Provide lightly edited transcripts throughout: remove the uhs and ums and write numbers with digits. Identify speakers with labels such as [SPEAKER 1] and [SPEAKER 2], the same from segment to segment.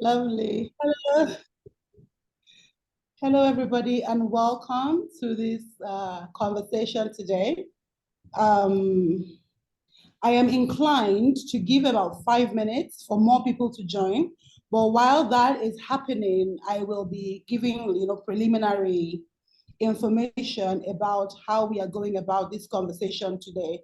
[SPEAKER 1] Lovely. Hello. Hello, everybody, and welcome to this conversation today. Um, I am inclined to give about 5 minutes for more people to join. But while that is happening, I will be giving, preliminary information about how we are going about this conversation today.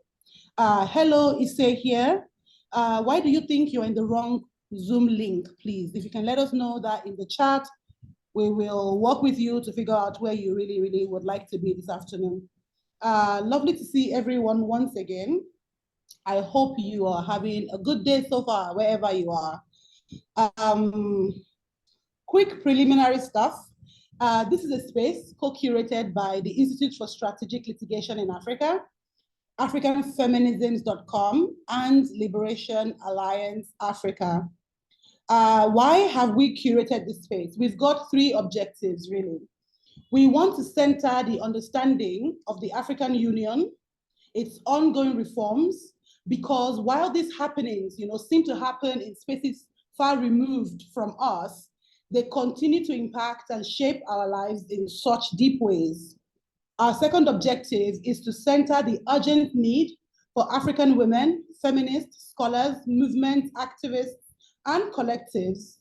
[SPEAKER 1] Hello, Issei here. Why do you think you're in the wrong Zoom link, please? If you can let us know that in the chat, we will work with you to figure out where you really, really would like to be this afternoon. Lovely to see everyone once again. I hope you are having a good day so far, wherever you are. Quick preliminary stuff. This is a space co-curated by the Institute for Strategic Litigation in Africa, AfricanFeminisms.com, and Liberation Alliance Africa. Why have we curated this space? We've got three objectives, really. We want to center the understanding of the African Union, its ongoing reforms, because while these happenings, seem to happen in spaces far removed from us, they continue to impact and shape our lives in such deep ways. Our second objective is to center the urgent need for African women, feminists, scholars, movement activists, and collectives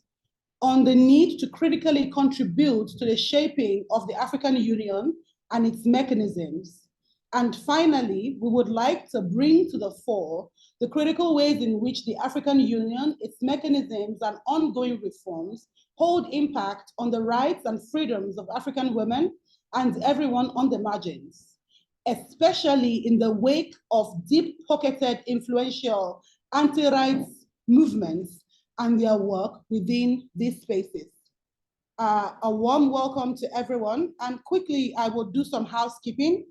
[SPEAKER 1] on the need to critically contribute to the shaping of the African Union and its mechanisms. And finally, we would like to bring to the fore the critical ways in which the African Union, its mechanisms, and ongoing reforms hold impact on the rights and freedoms of African women and everyone on the margins, especially in the wake of deep-pocketed, influential anti-rights movements and their work within these spaces. A warm welcome to everyone. And quickly, I will do some housekeeping.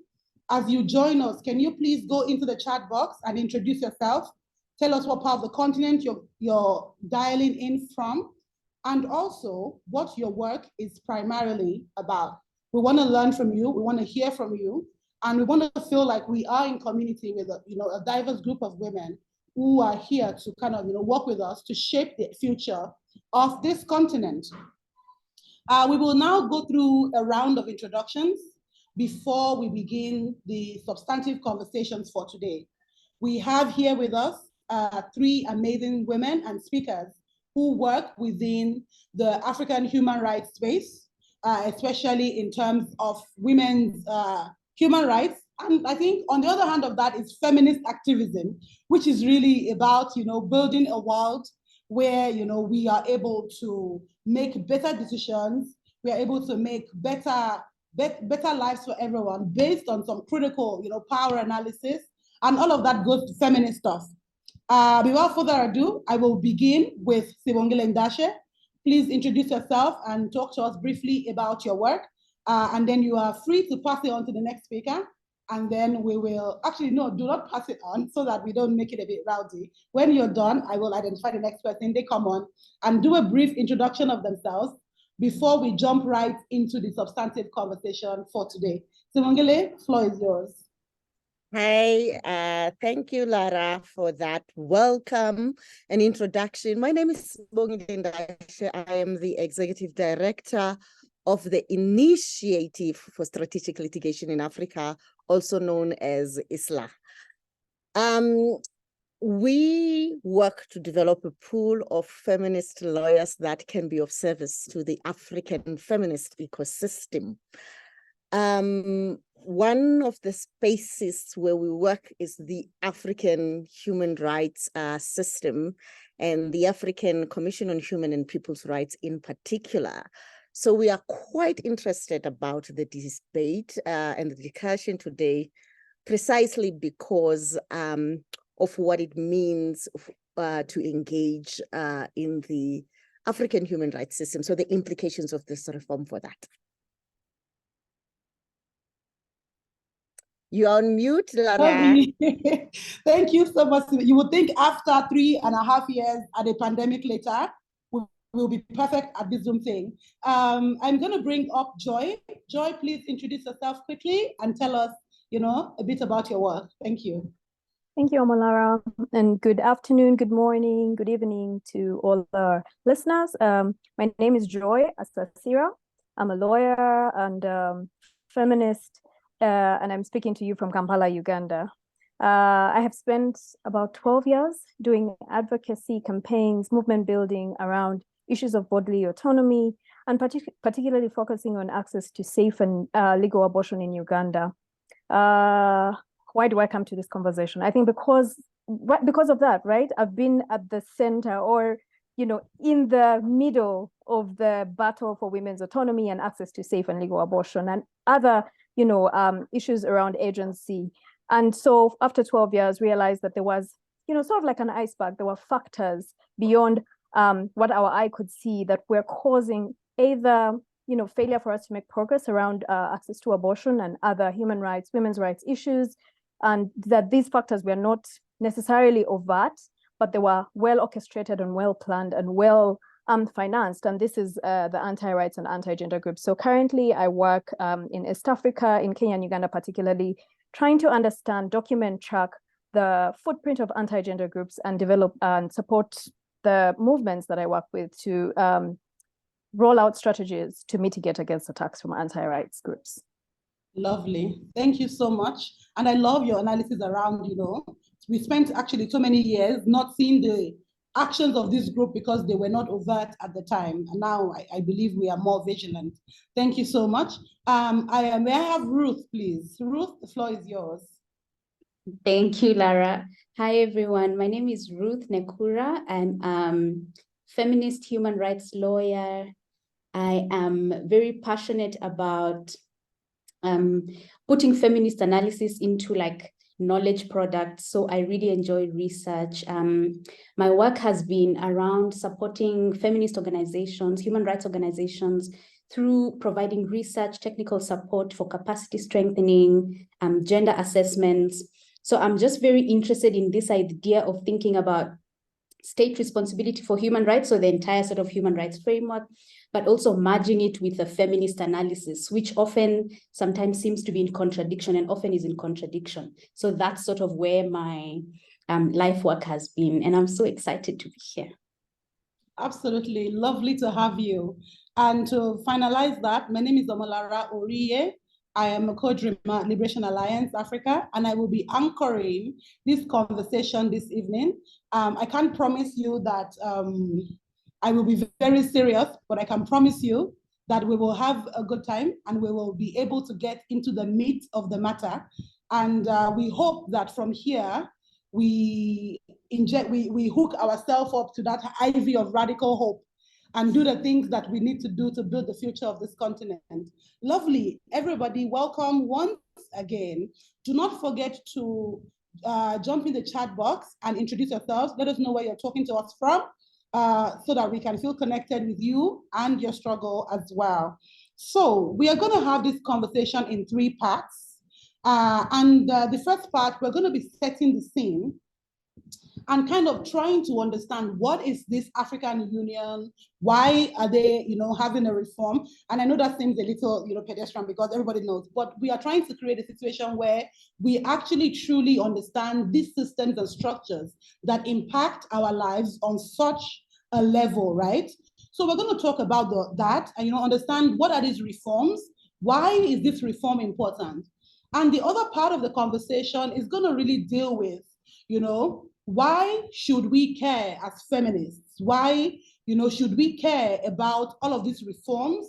[SPEAKER 1] As you join us, can you please go into the chat box and introduce yourself? Tell us what part of the continent you're dialing in from, and also what your work is primarily about. We want to learn from you, we want to hear from you, and we want to feel like we are in community with a diverse group of women who are here to kind of work with us to shape the future of this continent. We will now go through a round of introductions before we begin the substantive conversations for today. We have here with us three amazing women and speakers who work within the African human rights space, especially in terms of women's human rights. And I think on the other hand of that is feminist activism, which is really about building a world where we are able to make better decisions, we are able to make better lives for everyone based on some critical power analysis, and all of that goes to feminist stuff. Without further ado, I will begin with Sibongile Ndashe. Please introduce yourself and talk to us briefly about your work, and then you are free to pass it on to the next speaker. And then we will, actually, no, do not pass it on so that we don't make it a bit rowdy. When you're done, I will identify the next person, they come on and do a brief introduction of themselves before we jump right into the substantive conversation for today. Simongile, floor is yours.
[SPEAKER 2] Hi, thank you, Lara, for that welcome and introduction. My name is Sibongile Ndashe. I am the Executive Director of the Initiative for Strategic Litigation in Africa, also known as ISLA. We work to develop a pool of feminist lawyers that can be of service to the African feminist ecosystem. One of the spaces where we work is the African human rights system and the African Commission on Human and People's Rights in particular. So we are quite interested about the debate and the discussion today, precisely because of what it means to engage in the African human rights system, so the implications of this reform for that. You're on mute, Lara.
[SPEAKER 1] Thank you so much. You would think after 3.5 years and a pandemic later, we'll be perfect at this Zoom thing. I'm going to bring up Joy. Joy, please introduce yourself quickly and tell us, a bit about your work. Thank you.
[SPEAKER 3] Thank you, Omolara, and good afternoon, good morning, good evening to all our listeners. My name is Joy Asasira. I'm a lawyer and feminist, and I'm speaking to you from Kampala, Uganda. I have spent about 12 years doing advocacy campaigns, movement building around issues of bodily autonomy, and particularly focusing on access to safe and legal abortion in Uganda. Why do I come to this conversation? I think because of that, right? I've been at the center, or in the middle of the battle for women's autonomy and access to safe and legal abortion and other issues around agency. And so after 12 years, realized that there was sort of like an iceberg. There were factors beyond what our eye could see that were causing either failure for us to make progress around access to abortion and other human rights, women's rights issues, and that these factors were not necessarily overt, but they were well orchestrated and well planned and well financed. And this is the anti-rights and anti-gender groups. So currently I work in East Africa, in Kenya and Uganda particularly, trying to understand, document, track the footprint of anti-gender groups and develop and support the movements that I work with to roll out strategies to mitigate against attacks from anti-rights groups.
[SPEAKER 1] Lovely. Thank you so much. And I love your analysis around, we spent actually so many years not seeing the actions of this group because they were not overt at the time. And now I believe we are more vigilant. Thank you so much. May I have Ruth, please? Ruth, the floor is yours.
[SPEAKER 4] Thank you, Lara. Hi, everyone. My name is Ruth Nekura. I'm a feminist human rights lawyer. I am very passionate about putting feminist analysis into like knowledge products. So I really enjoy research. My work has been around supporting feminist organizations, human rights organizations, through providing research, technical support for capacity strengthening, gender assessments. So I'm just very interested in this idea of thinking about state responsibility for human rights, so the entire sort of human rights framework, but also merging it with a feminist analysis, which often sometimes seems to be in contradiction and often is in contradiction. So that's sort of where my life work has been, and I'm so excited to be here.
[SPEAKER 1] Absolutely, lovely to have you. And to finalize that, my name is Omolara Oriye. I am a co-dreamer at Liberation Alliance Africa, and I will be anchoring this conversation this evening. I can't promise you that I will be very serious, but I can promise you that we will have a good time and we will be able to get into the meat of the matter. And we hope that from here, we hook ourselves up to that ivy of radical hope and do the things that we need to do to build the future of this continent. Lovely, everybody, welcome once again. Do not forget to jump in the chat box and introduce yourselves. Let us know where you're talking to us from so that we can feel connected with you and your struggle as well. So we are gonna have this conversation in 3 parts. The first part, we're gonna be setting the scene and kind of trying to understand what is this African Union, why are they, having a reform? And I know that seems a little, pedestrian because everybody knows, but we are trying to create a situation where we actually truly understand these systems and structures that impact our lives on such a level, right? So we're going to talk about that and, understand what are these reforms? Why is this reform important? And the other part of the conversation is going to really deal with, why should we care as feminists? Why, should we care about all of these reforms?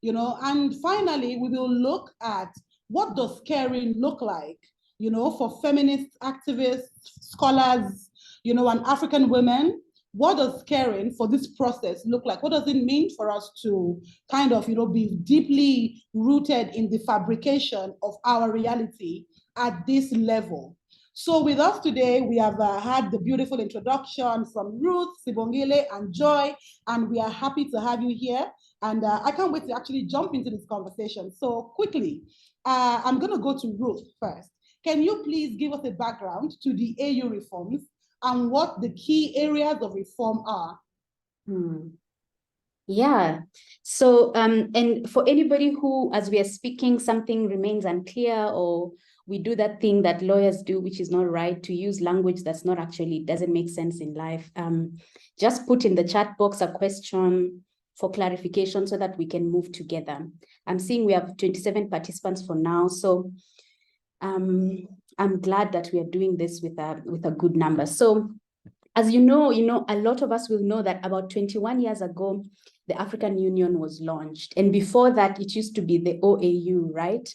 [SPEAKER 1] And finally, we will look at what does caring look like, for feminist activists, scholars, and African women. What does caring for this process look like? What does it mean for us to kind of, be deeply rooted in the fabrication of our reality at this level? So with us today, we have had the beautiful introduction from Ruth, Sibongile, and Joy, and we are happy to have you here. And I can't wait to actually jump into this conversation. So quickly, I'm gonna go to Ruth first. Can you please give us a background to the AU reforms and what the key areas of reform are?
[SPEAKER 4] Yeah, so and for anybody who, as we are speaking, something remains unclear or we do that thing that lawyers do, which is not right, to use language that's not actually, doesn't make sense in life. Just put in the chat box a question for clarification so that we can move together. I'm seeing we have 27 participants for now. So I'm glad that we are doing this with a good number. So as you know, a lot of us will know that about 21 years ago, the African Union was launched. And before that, it used to be the OAU, right?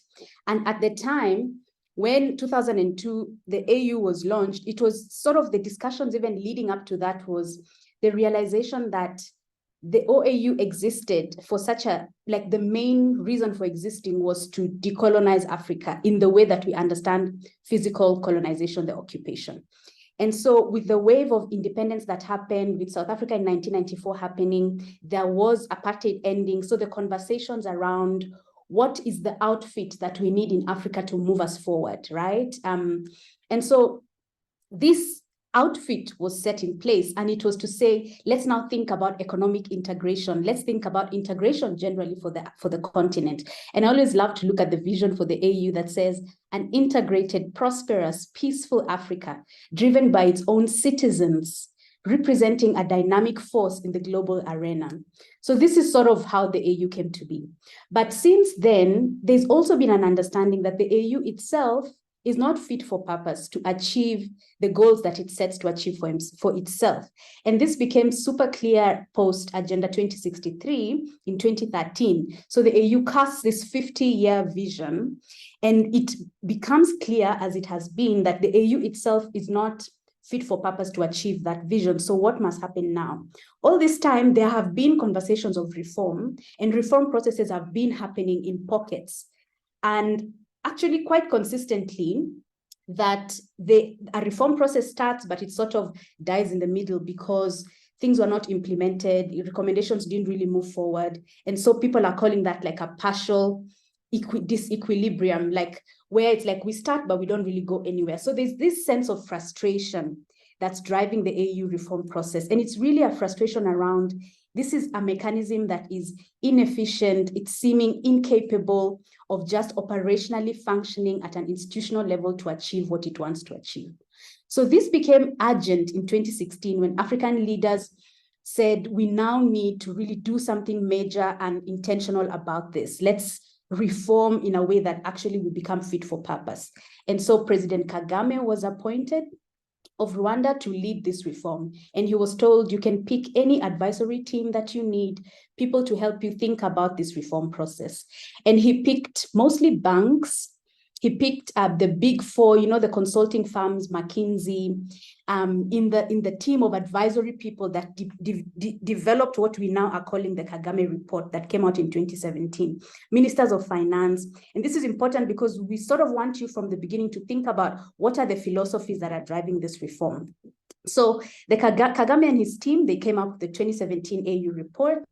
[SPEAKER 4] And at the time, when 2002, the AU was launched, it was sort of the discussions even leading up to that was the realization that the OAU existed for such a, like the main reason for existing was to decolonize Africa in the way that we understand physical colonization, the occupation. And so with the wave of independence that happened, with South Africa in 1994 happening, there was apartheid ending. So the conversations around what is the outfit that we need in Africa to move us forward, right? And so this outfit was set in place, and it was to say, let's now think about economic integration. Let's think about integration generally for the continent. And I always love to look at the vision for the AU that says an integrated, prosperous, peaceful Africa driven by its own citizens, representing a dynamic force in the global arena. So this is sort of how the AU came to be. But since then, there's also been an understanding that the AU itself is not fit for purpose to achieve the goals that it sets to achieve for itself. And this became super clear post Agenda 2063 in 2013. So the AU casts this 50-year vision, and it becomes clear, as it has been, that the AU itself is not fit for purpose to achieve that vision. So what must happen now? All this time, there have been conversations of reform, and reform processes have been happening in pockets. And actually quite consistently, that a reform process starts, but it sort of dies in the middle because things were not implemented, recommendations didn't really move forward. And so people are calling that like a partial disequilibrium, like where it's like we start, but we don't really go anywhere. So there's this sense of frustration that's driving the AU reform process. And it's really a frustration around, this is a mechanism that is inefficient, it's seeming incapable of just operationally functioning at an institutional level to achieve what it wants to achieve. So this became urgent in 2016 when African leaders said, we now need to really do something major and intentional about this. Let's reform in a way that actually will become fit for purpose. And so President Kagame was appointed of Rwanda to lead this reform. And he was told, you can pick any advisory team that you need, people to help you think about this reform process. And he picked mostly banks. He picked the big four, the consulting firms, McKinsey, in the team of advisory people that developed what we now are calling the Kagame report that came out in 2017, ministers of finance. And this is important because we sort of want you from the beginning to think about what are the philosophies that are driving this reform. So the Kagame and his team, they came up with the 2017 AU report,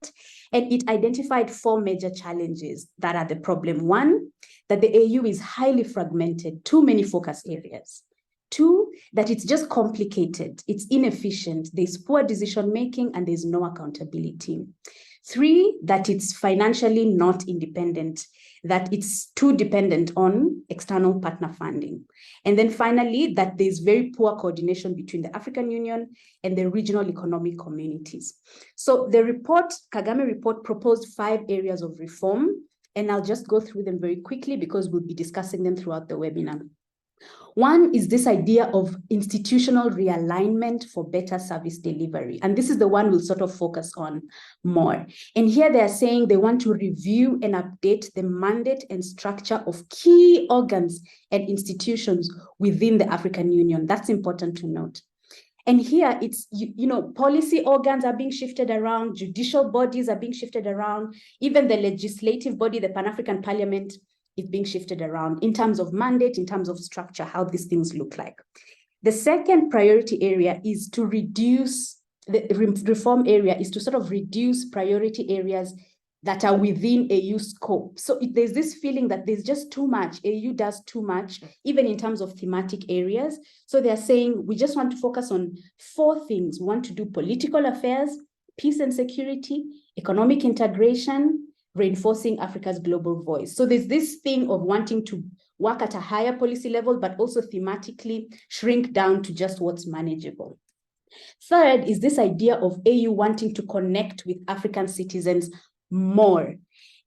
[SPEAKER 4] and it identified 4 major challenges that are the problem. 1, that the AU is highly fragmented, too many focus areas. 2, that it's just complicated, it's inefficient, there's poor decision-making, and there's no accountability. 3, that it's financially not independent, that it's too dependent on external partner funding. And then finally, that there's very poor coordination between the African Union and the regional economic communities. So the report, Kagame report, proposed 5 areas of reform, and I'll just go through them very quickly because we'll be discussing them throughout the webinar. 1 is this idea of institutional realignment for better service delivery. And this is the one we'll sort of focus on more. And here they're saying they want to review and update the mandate and structure of key organs and institutions within the African Union. That's important to note. And here it's, policy organs are being shifted around, judicial bodies are being shifted around, even the legislative body, the Pan-African Parliament, is being shifted around in terms of mandate, in terms of structure, how these things look like. The second priority area is to reduce, the reform area is to sort of reduce priority areas that are within AU scope. So there's this feeling that there's just too much, AU does too much, even in terms of thematic areas. So they're saying, we just want to focus on 4 things. We want to do political affairs, peace and security, economic integration, reinforcing Africa's global voice. So there's this thing of wanting to work at a higher policy level, but also thematically shrink down to just what's manageable. Third is this idea of AU wanting to connect with African citizens more.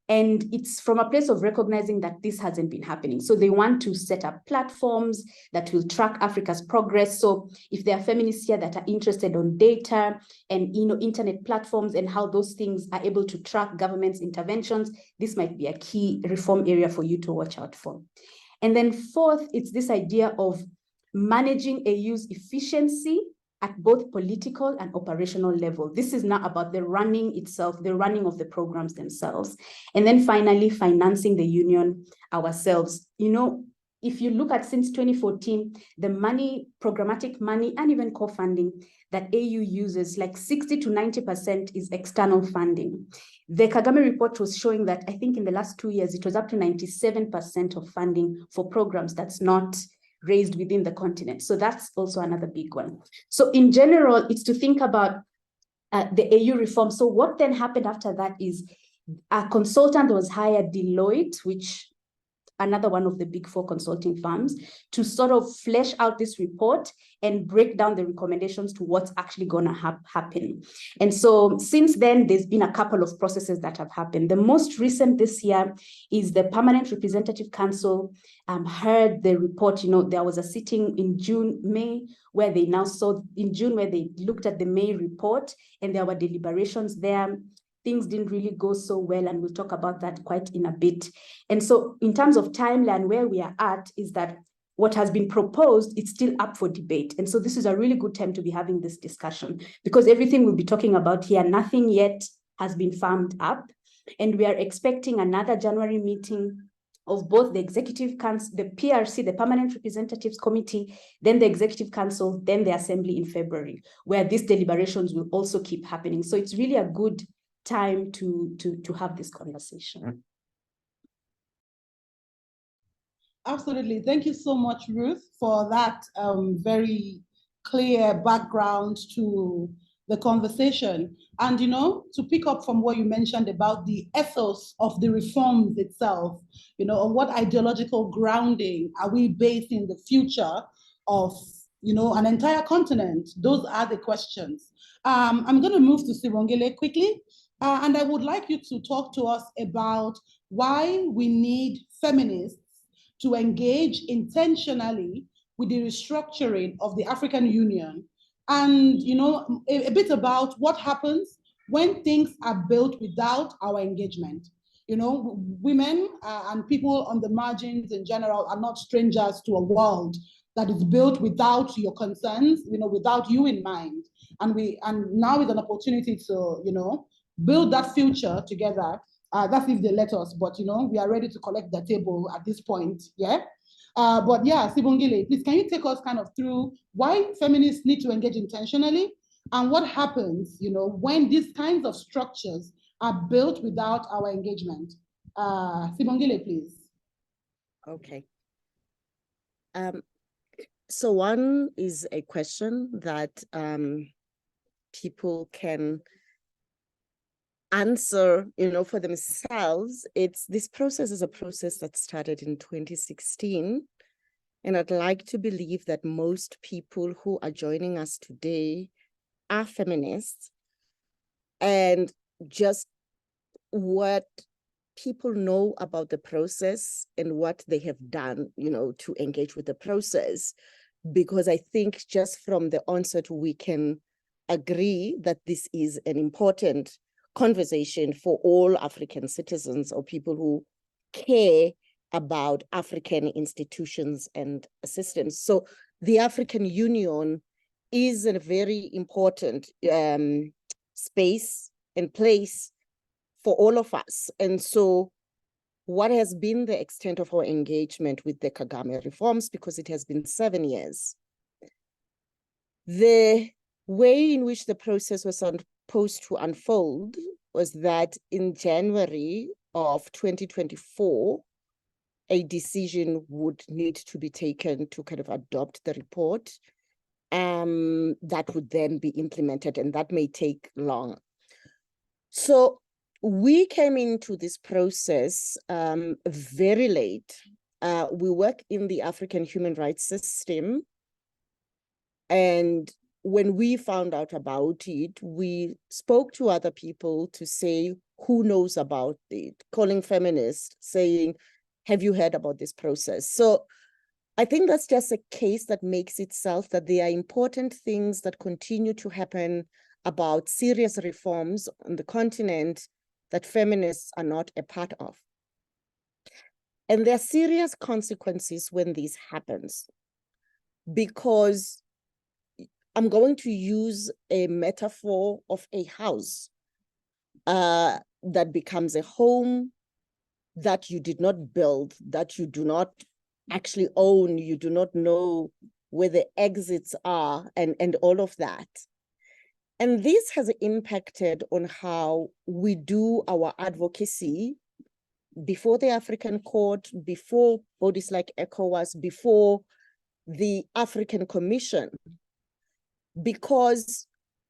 [SPEAKER 4] And it's from a place of recognizing that this hasn't been happening. So they want to set up platforms that will track Africa's progress. So if there are feminists here that are interested on data and internet platforms and how those things are able to track government's interventions, this might be a key reform area for you to watch out for. And then fourth, it's this idea of managing AU's efficiency at both political and operational level. This is not about the running itself, the running of the programs themselves. And then finally, financing the union ourselves. If you look at since 2014, the money, programmatic money, and even co-funding that AU uses, like 60 to 90% is external funding. The Kagame report was showing that I think in the last 2 years, it was up to 97% of funding for programs that's not raised within the continent. So that's also another big one. So in general, it's to think about the AU reform. So what then happened after that is a consultant was hired, Deloitte, which another one of the big 4 consulting firms, to sort of flesh out this report and break down the recommendations to what's actually going to happen. And so since then, there's been a couple of processes that have happened. The most recent this year is the Permanent Representative Council heard the report. There was a sitting in May, where they looked at the May report, and there were deliberations there. Things didn't really go so well, and we'll talk about that quite in a bit. And so in terms of timeline, where we are at is that what has been proposed, it's still up for debate. And so this is a really good time to be having this discussion, because everything we'll be talking about here, nothing yet has been firmed up. And we are expecting another January meeting of both the Executive Council, the PRC, the Permanent Representatives Committee, then the Executive Council, then the Assembly in February, where these deliberations will also keep happening. So it's really a good time to have this conversation.
[SPEAKER 1] Absolutely. Thank you so much, Ruth, for that very clear background to the conversation. And, to pick up from what you mentioned about the ethos of the reforms itself, on what ideological grounding are we basing the future of, an entire continent? Those are the questions. I'm going to move to Sibongile quickly. And I would like you to talk to us about why we need feminists to engage intentionally with the restructuring of the African Union, and a bit about what happens when things are built without our engagement. Women and people on the margins in general are not strangers to a world that is built without your concerns, without you in mind. And now is an opportunity to, build that future together. That's if they let us, but we are ready to collect the table at this point, yeah? But yeah, Sibongile, please, can you take us kind of through why feminists need to engage intentionally, and what happens, when these kinds of structures are built without our engagement? Sibongile, please.
[SPEAKER 2] Okay. So one is a question that people can answer, for themselves. This process is a process that started in 2016. And I'd like to believe that most people who are joining us today are feminists. And just what people know about the process and what they have done, to engage with the process. Because I think just from the onset, we can agree that this is an important conversation for all African citizens or people who care about African institutions and systems. So the African Union is a very important space and place for all of us. And so what has been the extent of our engagement with the Kagame reforms, because it has been 7 years? The way in which the process was supposed to unfold was that in January of 2024, a decision would need to be taken to kind of adopt the report that would then be implemented, and that may take long. So we came into this process very late, we work in the African human rights system. And when we found out about it, we spoke to other people to say, who knows about it? Calling feminists, saying, have you heard about this process? So I think that's just a case that makes itself that there are important things that continue to happen about serious reforms on the continent that feminists are not a part of. And there are serious consequences when this happens, because I'm going to use a metaphor of a house that becomes a home that you did not build, that you do not actually own, you do not know where the exits are, and all of that. And this has impacted on how we do our advocacy before the African Court, before bodies like ECOWAS, before the African Commission. Because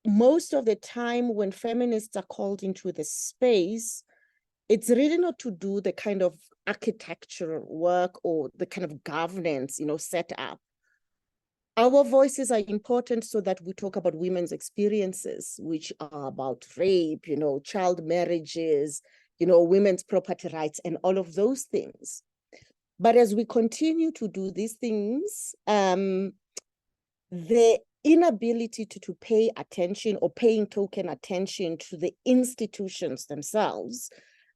[SPEAKER 2] most of the time when feminists are called into the space, it's really not to do the kind of architectural work or the kind of governance, set up. Our voices are important so that we talk about women's experiences, which are about rape, child marriages, women's property rights, and all of those things. But as we continue to do these things, the inability to pay attention or paying token attention to the institutions themselves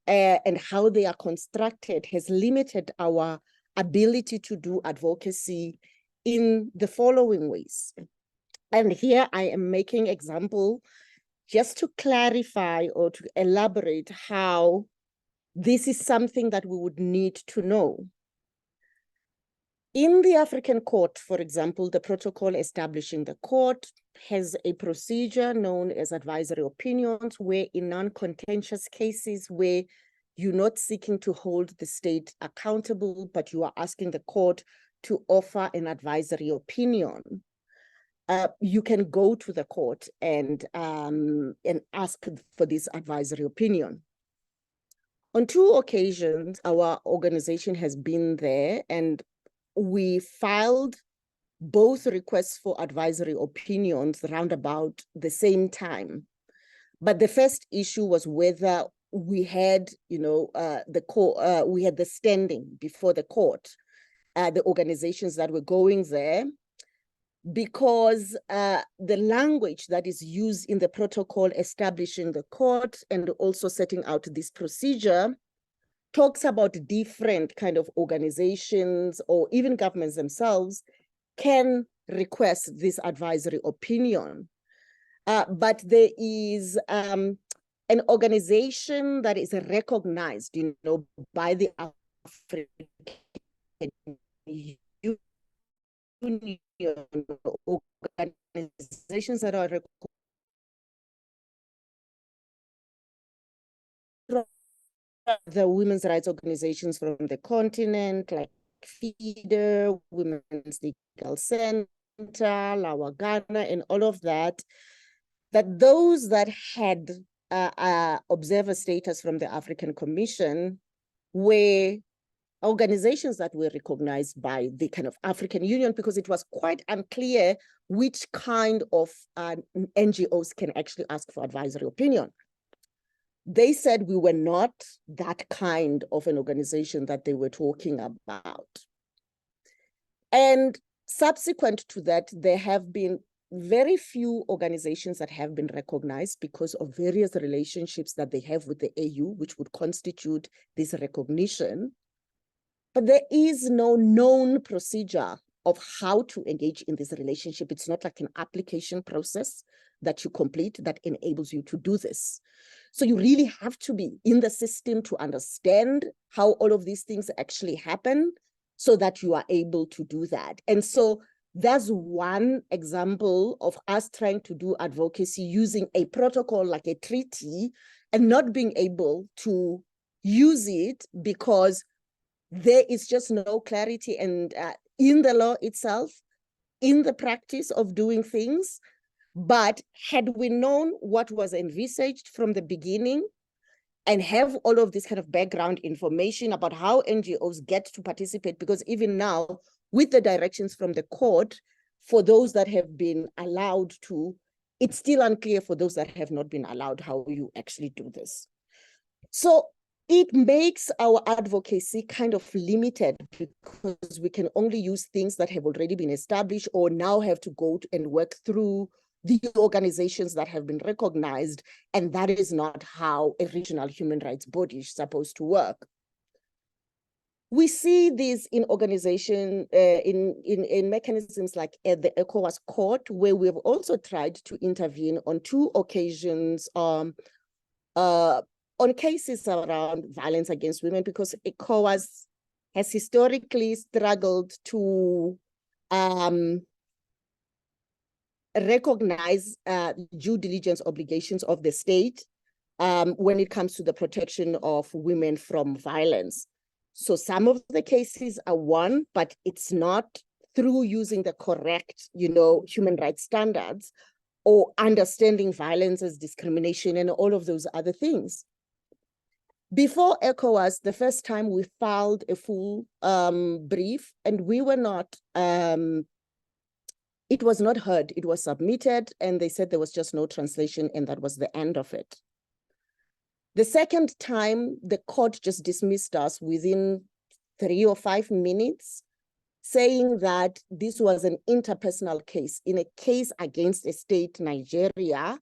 [SPEAKER 2] and how they are constructed has limited our ability to do advocacy in the following ways. And here I am making example just to clarify or to elaborate how this is something that we would need to know. In the African Court, for example, the protocol establishing the court has a procedure known as advisory opinions, where in non-contentious cases where you're not seeking to hold the state accountable, but you are asking the court to offer an advisory opinion, you can go to the court and ask for this advisory opinion. On 2 occasions, our organization has been there, and we filed both requests for advisory opinions round about the same time. But the first issue was whether we had, we had the standing before the court, the organizations that were going there, because the language that is used in the protocol establishing the court and also setting out this procedure talks about different kind of organizations or even governments themselves can request this advisory opinion. But there is an organization that is recognized, by the African Union, organizations that are the women's rights organizations from the continent, like FEDER, Women's Legal Center, Lawa Ghana, and all of that, that those that had observer status from the African Commission were organizations that were recognized by the kind of African Union, because it was quite unclear which kind of NGOs can actually ask for advisory opinion. They said we were not that kind of an organization that they were talking about. And subsequent to that, there have been very few organizations that have been recognized because of various relationships that they have with the AU, which would constitute this recognition. But there is no known procedure of how to engage in this relationship. It's not like an application process that you complete that enables you to do this. So you really have to be in the system to understand how all of these things actually happen so that you are able to do that. And so that's one example of us trying to do advocacy using a protocol like a treaty and not being able to use it because there is just no clarity and in the law itself, in the practice of doing things. But had we known what was envisaged from the beginning and have all of this kind of background information about how NGOs get to participate, because even now, with the directions from the court, for those that have been allowed to, it's still unclear for those that have not been allowed how you actually do this. So it makes our advocacy kind of limited because we can only use things that have already been established or now have to go and work through the organizations that have been recognized, and that is not how a regional human rights body is supposed to work. We see this in organization, in mechanisms like at the ECOWAS court, where we've also tried to intervene on 2 occasions on cases around violence against women, because ECOWAS has historically struggled to recognize due diligence obligations of the state when it comes to the protection of women from violence. So some of the cases are won, but it's not through using the correct, human rights standards or understanding violence as discrimination and all of those other things. Before ECOWAS, the first time we filed a full brief, and we were not, it was not heard. It was submitted, and they said there was just no translation, and that was the end of it. The second time, the court just dismissed us within 3 or 5 minutes, saying that this was an interpersonal case. In a case against a state, Nigeria,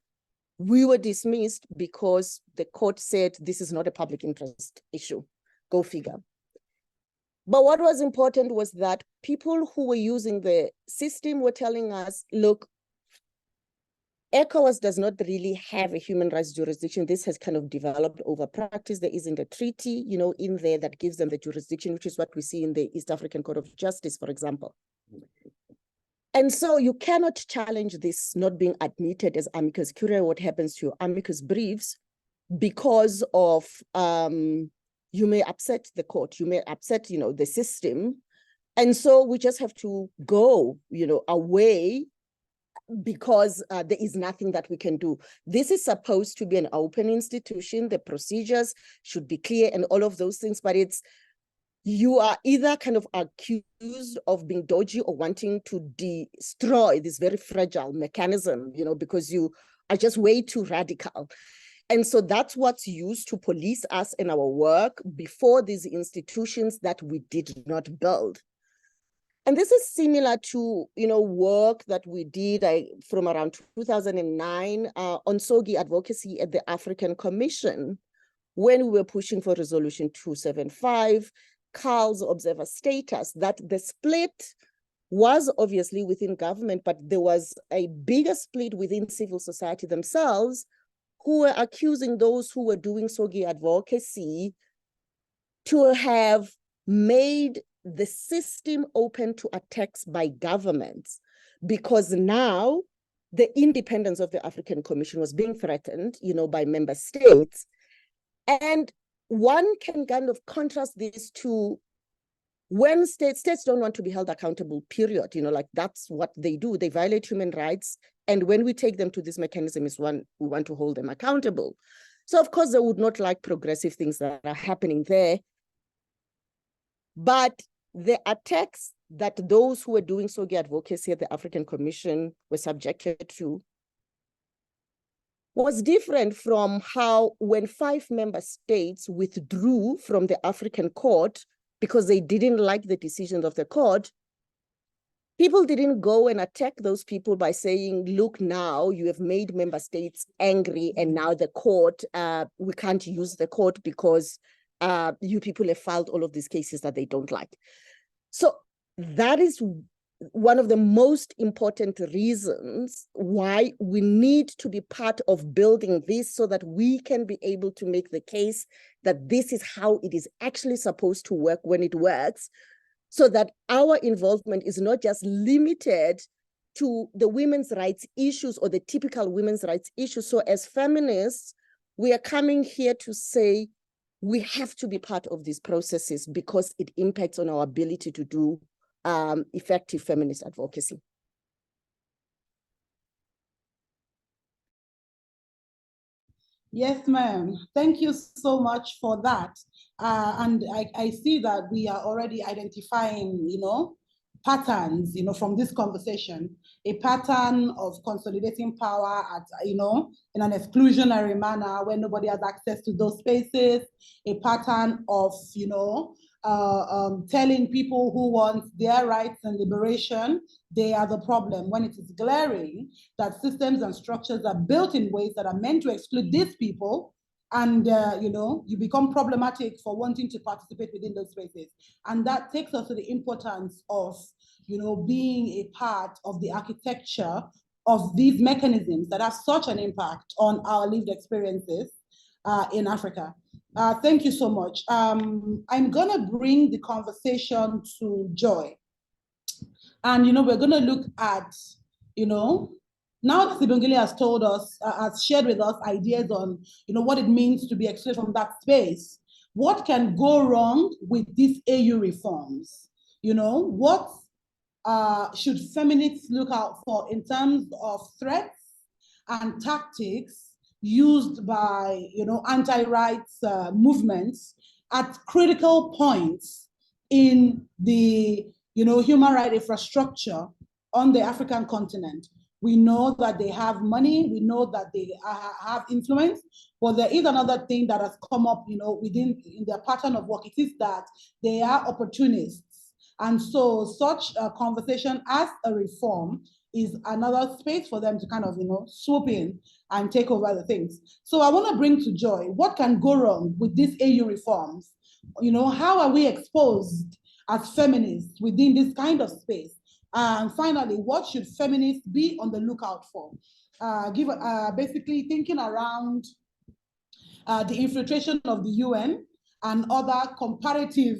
[SPEAKER 2] we were dismissed because the court said this is not a public interest issue. Go figure. But what was important was that people who were using the system were telling us, look, ECOWAS does not really have a human rights jurisdiction. This has kind of developed over practice. There isn't a treaty, in there that gives them the jurisdiction, which is what we see in the East African Court of Justice, for example. And so you cannot challenge this not being admitted as amicus curiae, what happens to your amicus briefs, because of, you may upset the court, you may upset, the system. And so we just have to go, away, because there is nothing that we can do. This is supposed to be an open institution. The procedures should be clear and all of those things, but you are either kind of accused of being dodgy or wanting to destroy this very fragile mechanism, because you are just way too radical. And so that's what's used to police us in our work before these institutions that we did not build. And this is similar to, work that we did from around 2009 on SOGI advocacy at the African Commission, when we were pushing for Resolution 275, Carl's observer status, that the split was obviously within government, but there was a bigger split within civil society themselves, who were accusing those who were doing SOGI advocacy to have made the system open to attacks by governments, because now the independence of the African Commission was being threatened, by member states. And one can kind of contrast this to when states don't want to be held accountable, period. Like that's what they do. They violate human rights. And when we take them to this mechanism is when we want to hold them accountable. So of course, they would not like progressive things that are happening there. But the attacks that those who were doing SOGI advocacy at the African Commission were subjected to was different from how when 5 member states withdrew from the African court because they didn't like the decisions of the court, people didn't go and attack those people by saying, look, now you have made member states angry and now the court, we can't use the court because you people have filed all of these cases that they don't like. So that is one of the most important reasons why we need to be part of building this, so that we can be able to make the case that this is how it is actually supposed to work when it works, so that our involvement is not just limited to the women's rights issues or the typical women's rights issues. So as feminists, we are coming here to say we have to be part of these processes because it impacts on our ability to do effective feminist advocacy.
[SPEAKER 1] Yes, ma'am. Thank you so much for that. And I see that we are already identifying, patterns, from this conversation, a pattern of consolidating power at, in an exclusionary manner where nobody has access to those spaces, a pattern of, telling people who want their rights and liberation, they are the problem, when it is glaring that systems and structures are built in ways that are meant to exclude these people, and you become problematic for wanting to participate within those spaces. And that takes us to the importance of being a part of the architecture of these mechanisms that have such an impact on our lived experiences in Africa. Thank you so much. I'm gonna bring the conversation to Joy. And we're gonna look at, now that Sibongile has told us, has shared with us ideas on, what it means to be excluded from that space, what can go wrong with these AU reforms? What should feminists look out for in terms of threats and tactics used by, anti-rights movements at critical points in the, human rights infrastructure on the African continent? We know that they have money, we know that they have influence, but there is another thing that has come up, within in their pattern of work. It is that they are opportunists. And so such a conversation as a reform is another space for them to kind of, swoop in and take over the things. So I want to bring to Joy, what can go wrong with these AU reforms? How are we exposed as feminists within this kind of space? And finally, what should feminists be on the lookout for? Basically thinking around the infiltration of the UN and other comparative,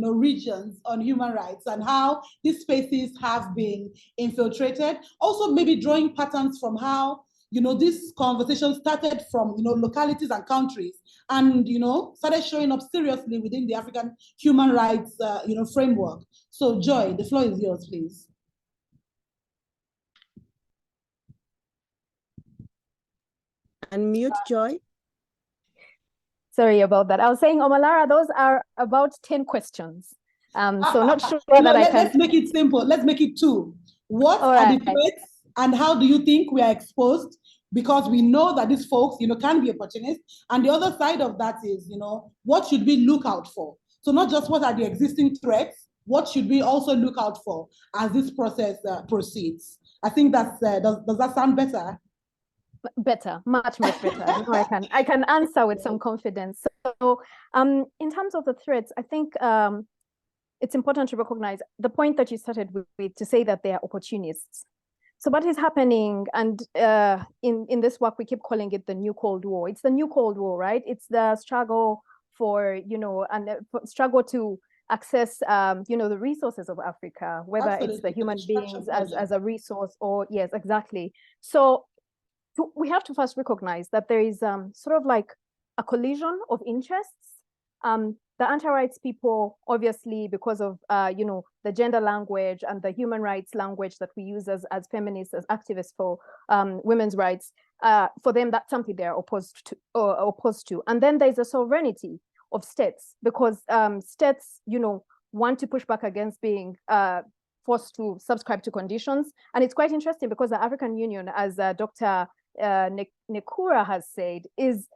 [SPEAKER 1] regions on human rights, and how these spaces have been infiltrated. Also, maybe drawing patterns from how, this conversation started from, localities and countries, and, started showing up seriously within the African human rights, framework. So, Joy, the floor is yours, please.
[SPEAKER 2] Unmute, Joy.
[SPEAKER 3] Sorry about that. I was saying, Omalara, those are about 10 questions. So not sure that I can.
[SPEAKER 1] Let's make it simple. Let's make it 2. What are the threats, and how do you think we are exposed? Because we know that these folks, can be opportunists. And the other side of that is, what should we look out for? So not just what are the existing threats, what should we also look out for as this process proceeds? I think that's, does that sound better?
[SPEAKER 3] Better, much better. I can answer with some confidence. So in terms of the threats, I think it's important to recognize the point that you started with, to say that they are opportunists. So what is happening, and in this work we keep calling it the new Cold War. It's the new Cold War, right? It's the struggle for, and struggle to access, the resources of Africa, whether Absolutely. It's the human beings as a resource, or yes, exactly. So we have to first recognize that there is sort of like a collision of interests. The anti-rights people, obviously, because of the gender language and the human rights language that we use as feminists, as activists for women's rights, for them that's something they're opposed to. And then there's a sovereignty of states, because states, want to push back against being forced to subscribe to conditions. And it's quite interesting because the African Union, as Dr. Nekura has said, is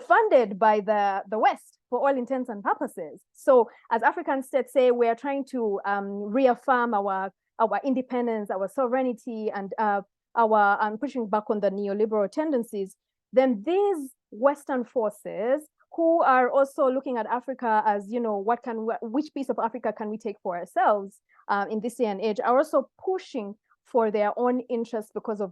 [SPEAKER 3] funded by the West for all intents and purposes. So as African states say, we are trying to reaffirm our independence, our sovereignty, and our pushing back on the neoliberal tendencies, then these Western forces, who are also looking at Africa as, which piece of Africa can we take for ourselves in this day and age, are also pushing for their own interests because of,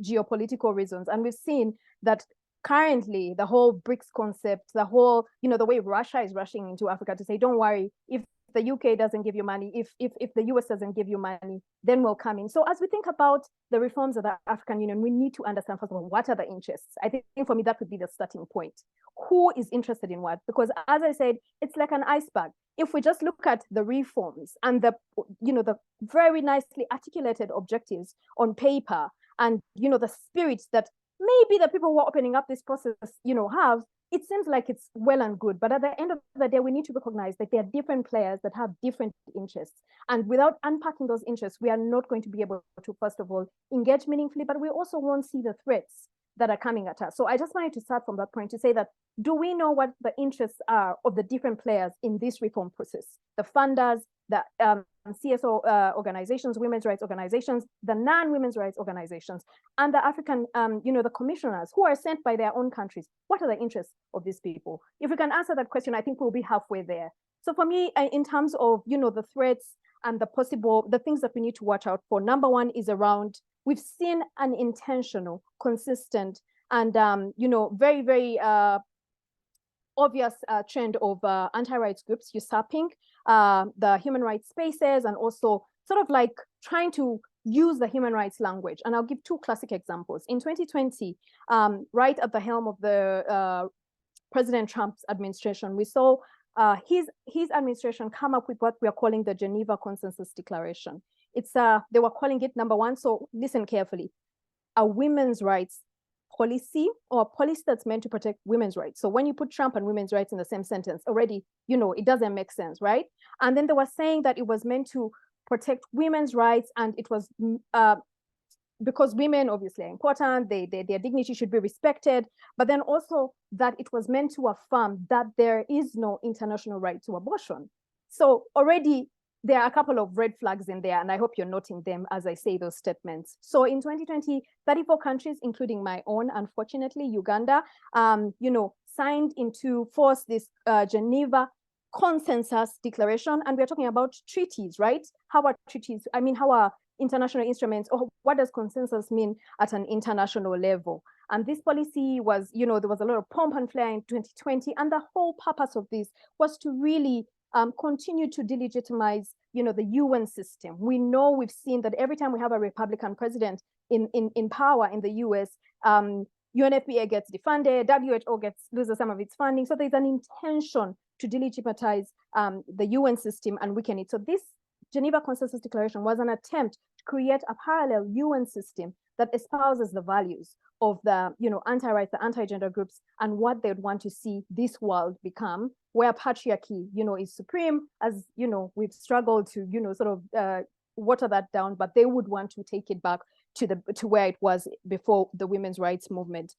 [SPEAKER 3] geopolitical reasons. And we've seen that currently the whole BRICS concept, the whole, the way Russia is rushing into Africa to say, don't worry, if the UK doesn't give you money, if the US doesn't give you money, then we'll come in. So as we think about the reforms of the African Union, we need to understand, first of all, what are the interests? I think for me, that would be the starting point. Who is interested in what? Because as I said, it's like an iceberg. If we just look at the reforms and the very nicely articulated objectives on paper, and the spirit that maybe the people who are opening up this process, have, it seems like it's well and good. But at the end of the day, we need to recognize that there are different players that have different interests. And without unpacking those interests, we are not going to be able to, first of all, engage meaningfully, but we also won't see the threats that are coming at us. So I just wanted to start from that point to say that, do we know what the interests are of the different players in this reform process? The funders, the CSO organizations, women's rights organizations, the non-women's rights organizations, and the African, the commissioners who are sent by their own countries. What are the interests of these people? If we can answer that question, I think we'll be halfway there. So for me, in terms of, the threats and the things that we need to watch out for, number one is around, we've seen an intentional, consistent, and, very, very obvious trend of anti-rights groups usurping the human rights spaces, and also sort of like trying to use the human rights language. And I'll give two classic examples. In 2020, right at the helm of the President Trump's administration, we saw his administration come up with what we are calling the Geneva Consensus Declaration. It's they were calling it, number one, so listen carefully, a women's rights policy, or a policy that's meant to protect women's rights. So when you put Trump and women's rights in the same sentence, already, it doesn't make sense, right? And then they were saying that it was meant to protect women's rights, and it was because women obviously are important, their dignity should be respected, but then also that it was meant to affirm that there is no international right to abortion. So already there are a couple of red flags in there, and I hope you're noting them as I say those statements. So in 2020, 34 countries, including my own, unfortunately, Uganda, signed into force this Geneva Consensus Declaration. And we're talking about treaties, right? How are treaties? I mean, how are international instruments, or what does consensus mean at an international level? And this policy was, there was a lot of pomp and flair in 2020. And the whole purpose of this was to really continue to delegitimize, the UN system. We know, we've seen that every time we have a Republican president in power in the US, UNFPA gets defunded, WHO loses some of its funding. So there's an intention to delegitimize the UN system and weaken it. So this Geneva Consensus Declaration was an attempt to create a parallel UN system that espouses the values of the, anti-rights, the anti-gender groups, and what they'd want to see this world become, where patriarchy, is supreme, as, we've struggled to, sort of water that down, but they would want to take it back to where it was before the women's rights movement,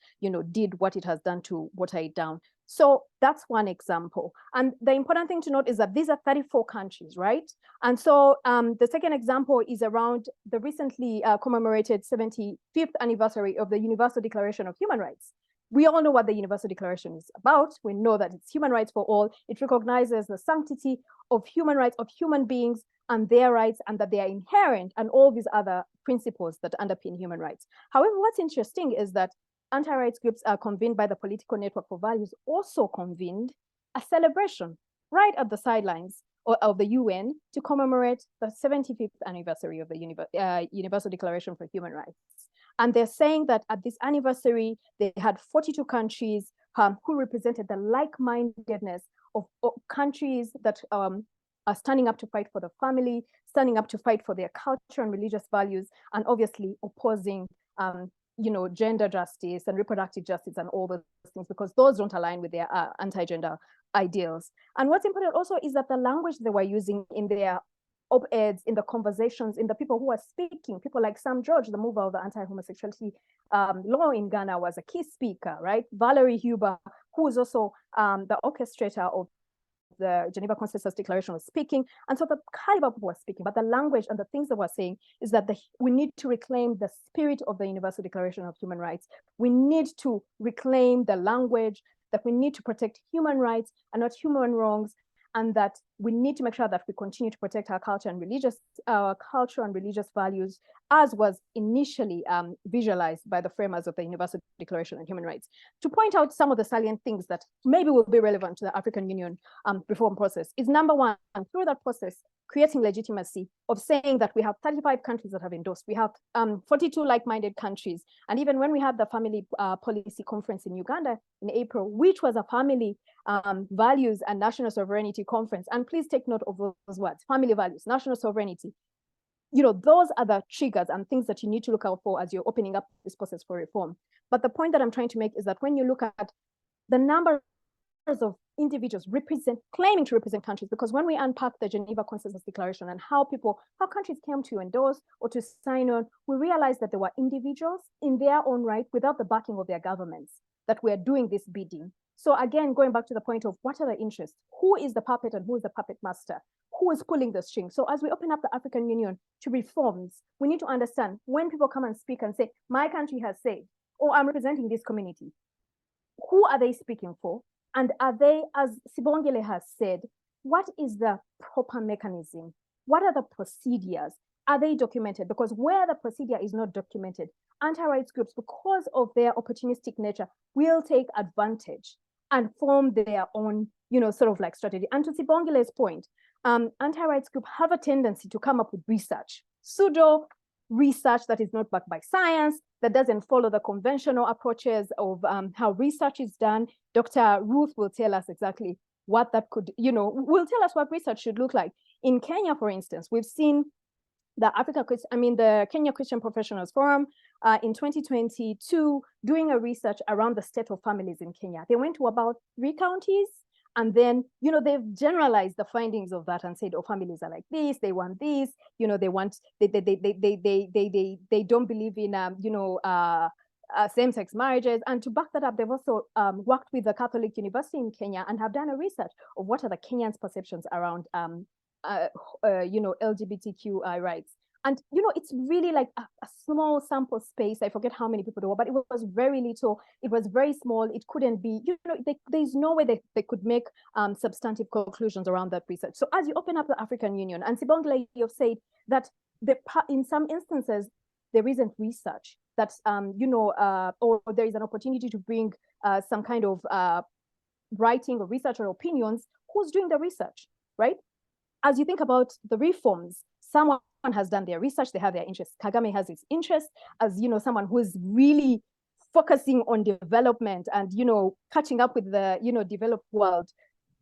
[SPEAKER 3] did what it has done to water it down. So that's one example. And the important thing to note is that these are 34 countries, right? And so the second example is around the recently commemorated 75th anniversary of the Universal Declaration of Human Rights. We all know what the Universal Declaration is about. We know that it's human rights for all. It recognizes the sanctity of human rights, of human beings and their rights, and that they are inherent, and all these other principles that underpin human rights. However, what's interesting is that anti-rights groups are convened by the Political Network for Values, also convened a celebration right at the sidelines of the UN to commemorate the 75th anniversary of the Universal Declaration for Human Rights. And they're saying that at this anniversary, they had 42 countries who represented the like-mindedness of countries that are standing up to fight for the family, standing up to fight for their culture and religious values, and obviously opposing gender justice and reproductive justice and all those things, because those don't align with their anti-gender ideals. And what's important also is that the language they were using in their op-eds, in the conversations, in the people who are speaking, people like Sam George, the mover of the anti-homosexuality law in Ghana, was a key speaker, right? Valerie Huber, who is also the orchestrator of the Geneva Consensus Declaration, was speaking. And so the caliber of people were speaking, but the language and the things that we're saying is that we need to reclaim the spirit of the Universal Declaration of Human Rights. We need to reclaim the language, that we need to protect human rights and not human wrongs, and that we need to make sure that we continue to protect our culture and religious values, as was initially visualized by the framers of the Universal Declaration on Human Rights. To point out some of the salient things that maybe will be relevant to the African Union reform process is, number one, through that process, creating legitimacy of saying that we have 35 countries that have endorsed. We have 42 like-minded countries. And even when we had the family policy conference in Uganda in April, which was a family values and national sovereignty conference, and please take note of those words: family values, national sovereignty, those are the triggers and things that you need to look out for as you're opening up this process for reform. But the point that I'm trying to make is that when you look at the numbers of individuals claiming to represent countries, because when we unpack the Geneva Consensus Declaration and how countries came to endorse or to sign on, we realized that there were individuals in their own right, without the backing of their governments, that were doing this bidding. So again, going back to the point of what are the interests? Who is the puppet and who is the puppet master? Who is pulling the string? So as we open up the African Union to reforms, we need to understand when people come and speak and say, my country has said, or I'm representing this community, who are they speaking for? And are they, as Sibongile has said, what is the proper mechanism? What are the procedures? Are they documented? Because where the procedure is not documented, anti-rights groups, because of their opportunistic nature, will take advantage and form their own, sort of like strategy. And to Sibongile's point, anti-rights groups have a tendency to come up with research, pseudo research that is not backed by science, that doesn't follow the conventional approaches of how research is done. Dr. Ruth will tell us exactly what that could, will tell us what research should look like. In Kenya, for instance, we've seen the Kenya Christian Professionals Forum in 2022 doing a research around the state of families in Kenya. They went to about 3 counties, and then, they've generalized the findings of that and said, oh, families are like this, they want this, they don't believe in, same-sex marriages. And to back that up, they've also worked with the Catholic University in Kenya and have done a research of what are the Kenyans' perceptions around, LGBTQI rights. And, it's really like a small sample space. I forget how many people there were, but it was very little. It was very small. It couldn't be, there's no way they could make substantive conclusions around that research. So as you open up the African Union, and Sibongile, you've said that in some instances, there isn't research that, or there is an opportunity to bring some kind of writing or research or opinions. Who's doing the research, right? As you think about the reforms, someone has done their research, they have their interests. Kagame has his interests as, someone who is really focusing on development and, catching up with the, developed world.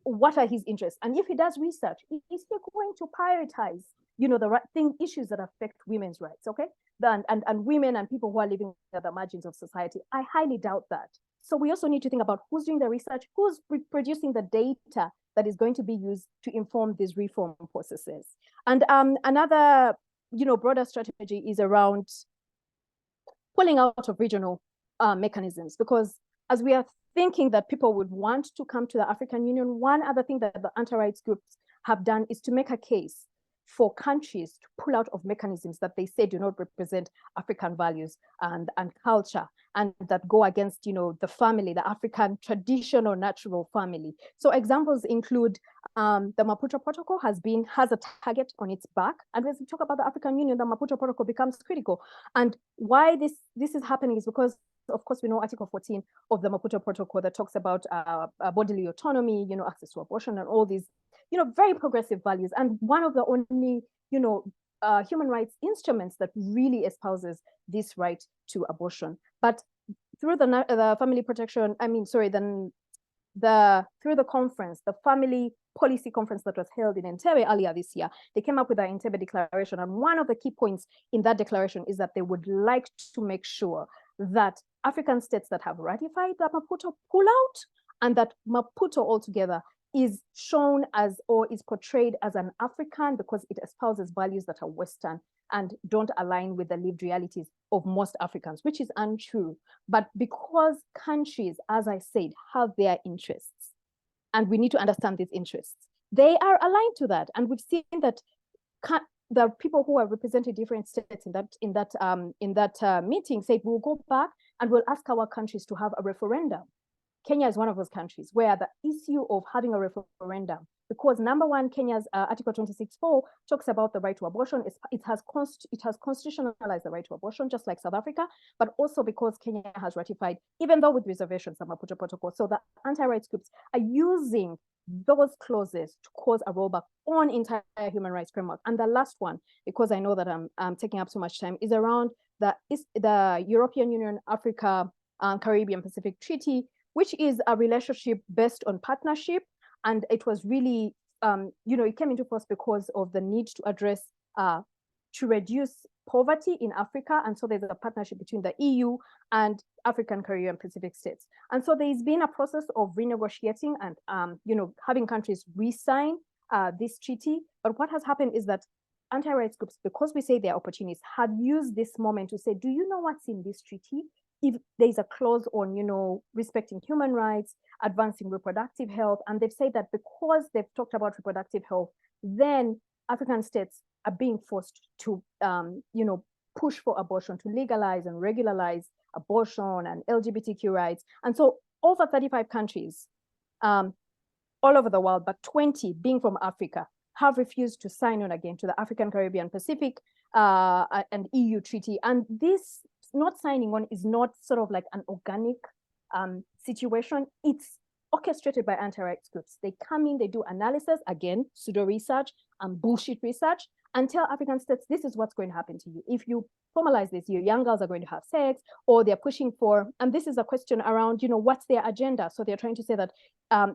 [SPEAKER 3] What are his interests? And if he does research, is he going to prioritize, the right issues that affect women's rights, okay? And women and people who are living at the margins of society? I highly doubt that. So we also need to think about who's doing the research, who's producing the data that is going to be used to inform these reform processes. And another, broader strategy is around pulling out of regional mechanisms, because as we are thinking that people would want to come to the African Union, one other thing that the anti-rights groups have done is to make a case for countries to pull out of mechanisms that they say do not represent African values and culture, and that go against, the family, the African traditional natural family. So examples include the Maputo Protocol has a target on its back. And as we talk about the African Union, the Maputo Protocol becomes critical. And why this is happening is because, of course, we know Article 14 of the Maputo Protocol that talks about bodily autonomy, access to abortion and all these, very progressive values. And one of the only, human rights instruments that really espouses this right to abortion. But through the family protection, through the conference, the family policy conference that was held in Entebbe earlier this year, they came up with the Entebbe Declaration. And one of the key points in that declaration is that they would like to make sure that African states that have ratified the Maputo pull out, and that Maputo altogether is shown as, or is portrayed as, an African, because it espouses values that are Western and don't align with the lived realities of most Africans, which is untrue. But because countries, as I said, have their interests, and we need to understand these interests, they are aligned to that. And we've seen that the people who are representing different states in that meeting said, we'll go back and we'll ask our countries to have a referendum. Kenya is one of those countries where the issue of having a referendum, because number one, Kenya's Article 26.4 talks about the right to abortion. It has constitutionalized the right to abortion, just like South Africa, but also because Kenya has ratified, even though with reservations, the Maputo Protocol. So the anti-rights groups are using those clauses to cause a rollback on entire human rights framework. And the last one, because I know that I'm taking up so much time, is around the European Union, Africa, Caribbean Pacific Treaty, which is a relationship based on partnership. And it was really, it came into force because of the need to address to reduce poverty in Africa. And so there's a partnership between the EU and African, Caribbean, Pacific states. And so there's been a process of renegotiating and having countries re-sign this treaty. But what has happened is that anti-rights groups, because we say they're opportunists, have used this moment to say, do you know what's in this treaty? If there's a clause on, respecting human rights, advancing reproductive health, and they've said that because they've talked about reproductive health, then African states are being forced to, push for abortion, to legalize and regularize abortion and LGBTQ rights. And so over 35 countries all over the world, but 20 being from Africa, have refused to sign on again to the African, Caribbean, Pacific and EU treaty. And this not signing on is not sort of like an organic situation. It's orchestrated by anti-rights groups. They come in, they do analysis, again, pseudo research and bullshit research, and tell African states, this is what's going to happen to you. If you formalize this, your young girls are going to have sex, or they're pushing for, and this is a question around, what's their agenda? So they're trying to say that,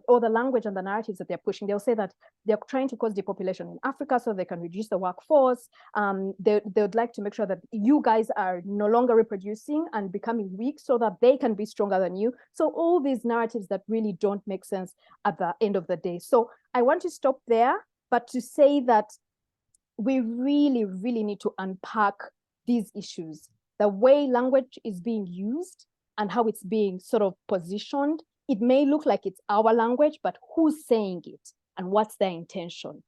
[SPEAKER 3] or the language and the narratives that they're pushing, they'll say that they're trying to cause depopulation in Africa so they can reduce the workforce. They would like to make sure that you guys are no longer reproducing and becoming weak so that they can be stronger than you. So all these narratives that really don't make sense at the end of the day. So I want to stop there, but to say that we really, really need to unpack these issues. The way language is being used and how it's being sort of positioned. It may look like it's our language, but who's saying it and what's their intention?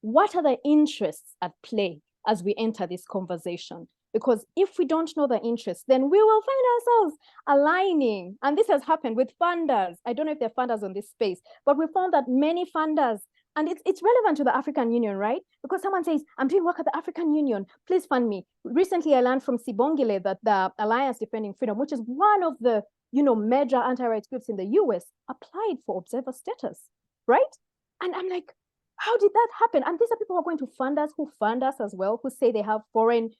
[SPEAKER 3] What are the interests at play as we enter this conversation? Because if we don't know the interests, then we will find ourselves aligning. And this has happened with funders. I don't know if there are funders on this space, but we found that many funders, and it's relevant to the African Union, right? Because someone says, I'm doing work at the African Union, please fund me. Recently, I learned from Sibongile that the Alliance Defending Freedom, which is one of the major anti-rights groups in the US, applied for observer status, right? And I'm like, how did that happen? And these are people who are going to fund us, who fund us as well, who say they have foreign,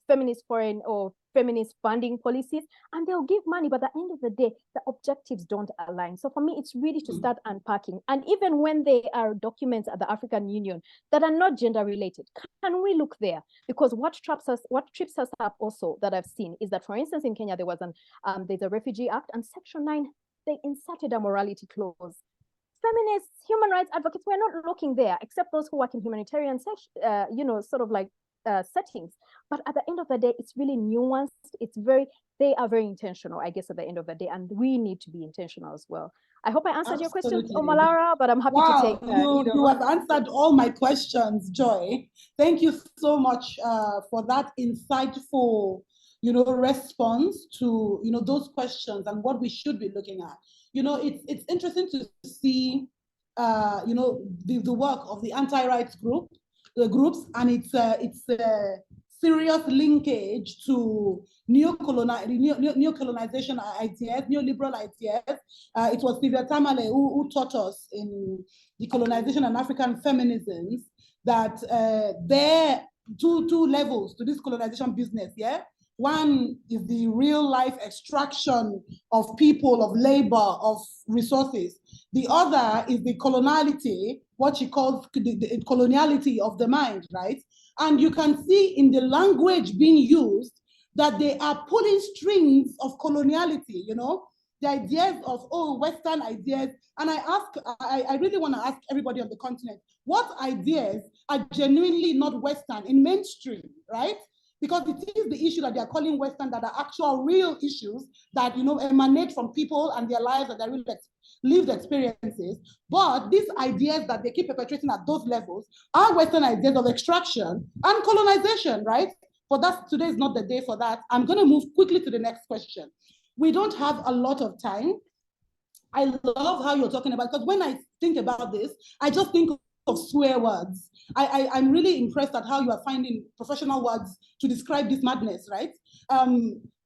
[SPEAKER 3] feminist foreign or feminist funding policies, and they'll give money, but at the end of the day, the objectives don't align. So for me, it's really to start unpacking. And even when there are documents at the African Union that are not gender related, can we look there? Because what trips us up also that I've seen is that, for instance, in Kenya, there was there's a Refugee Act, and Section 9, they inserted a morality clause. Feminists, human rights advocates, we're not looking there, except those who work in humanitarian settings. But at the end of the day, it's really nuanced. They are very intentional, I guess, at the end of the day, and we need to be intentional as well. I hope I answered your questions, Omalara, but I'm happy to take
[SPEAKER 1] you have answered all my questions, Joy. Thank you so much for that insightful, response to, those questions and what we should be looking at. It's interesting to see, the work of the anti-rights groups, and it's a serious linkage to neocolonization ideas, neoliberal ideas. It was Sylvia Tamale who taught us in Decolonization and African Feminisms that there are two levels to this colonization business, yeah? One is the real life extraction of people, of labor, of resources. The other is the coloniality, what she calls the coloniality of the mind, right? And you can see in the language being used that they are pulling strings of coloniality, the ideas of, Western ideas. And I really want to ask everybody on the continent, what ideas are genuinely not Western in mainstream, right? Because it is the issue that they are calling Western that are actual real issues that, emanate from people and their lives and their real lived experiences. But these ideas that they keep perpetrating at those levels are Western ideas of extraction and colonization, right? But today is not the day for that. I'm going to move quickly to the next question. We don't have a lot of time. I love how you're talking about, because when I think about this, I just think of swear words. I'm really impressed at how you are finding professional words to describe this madness, right?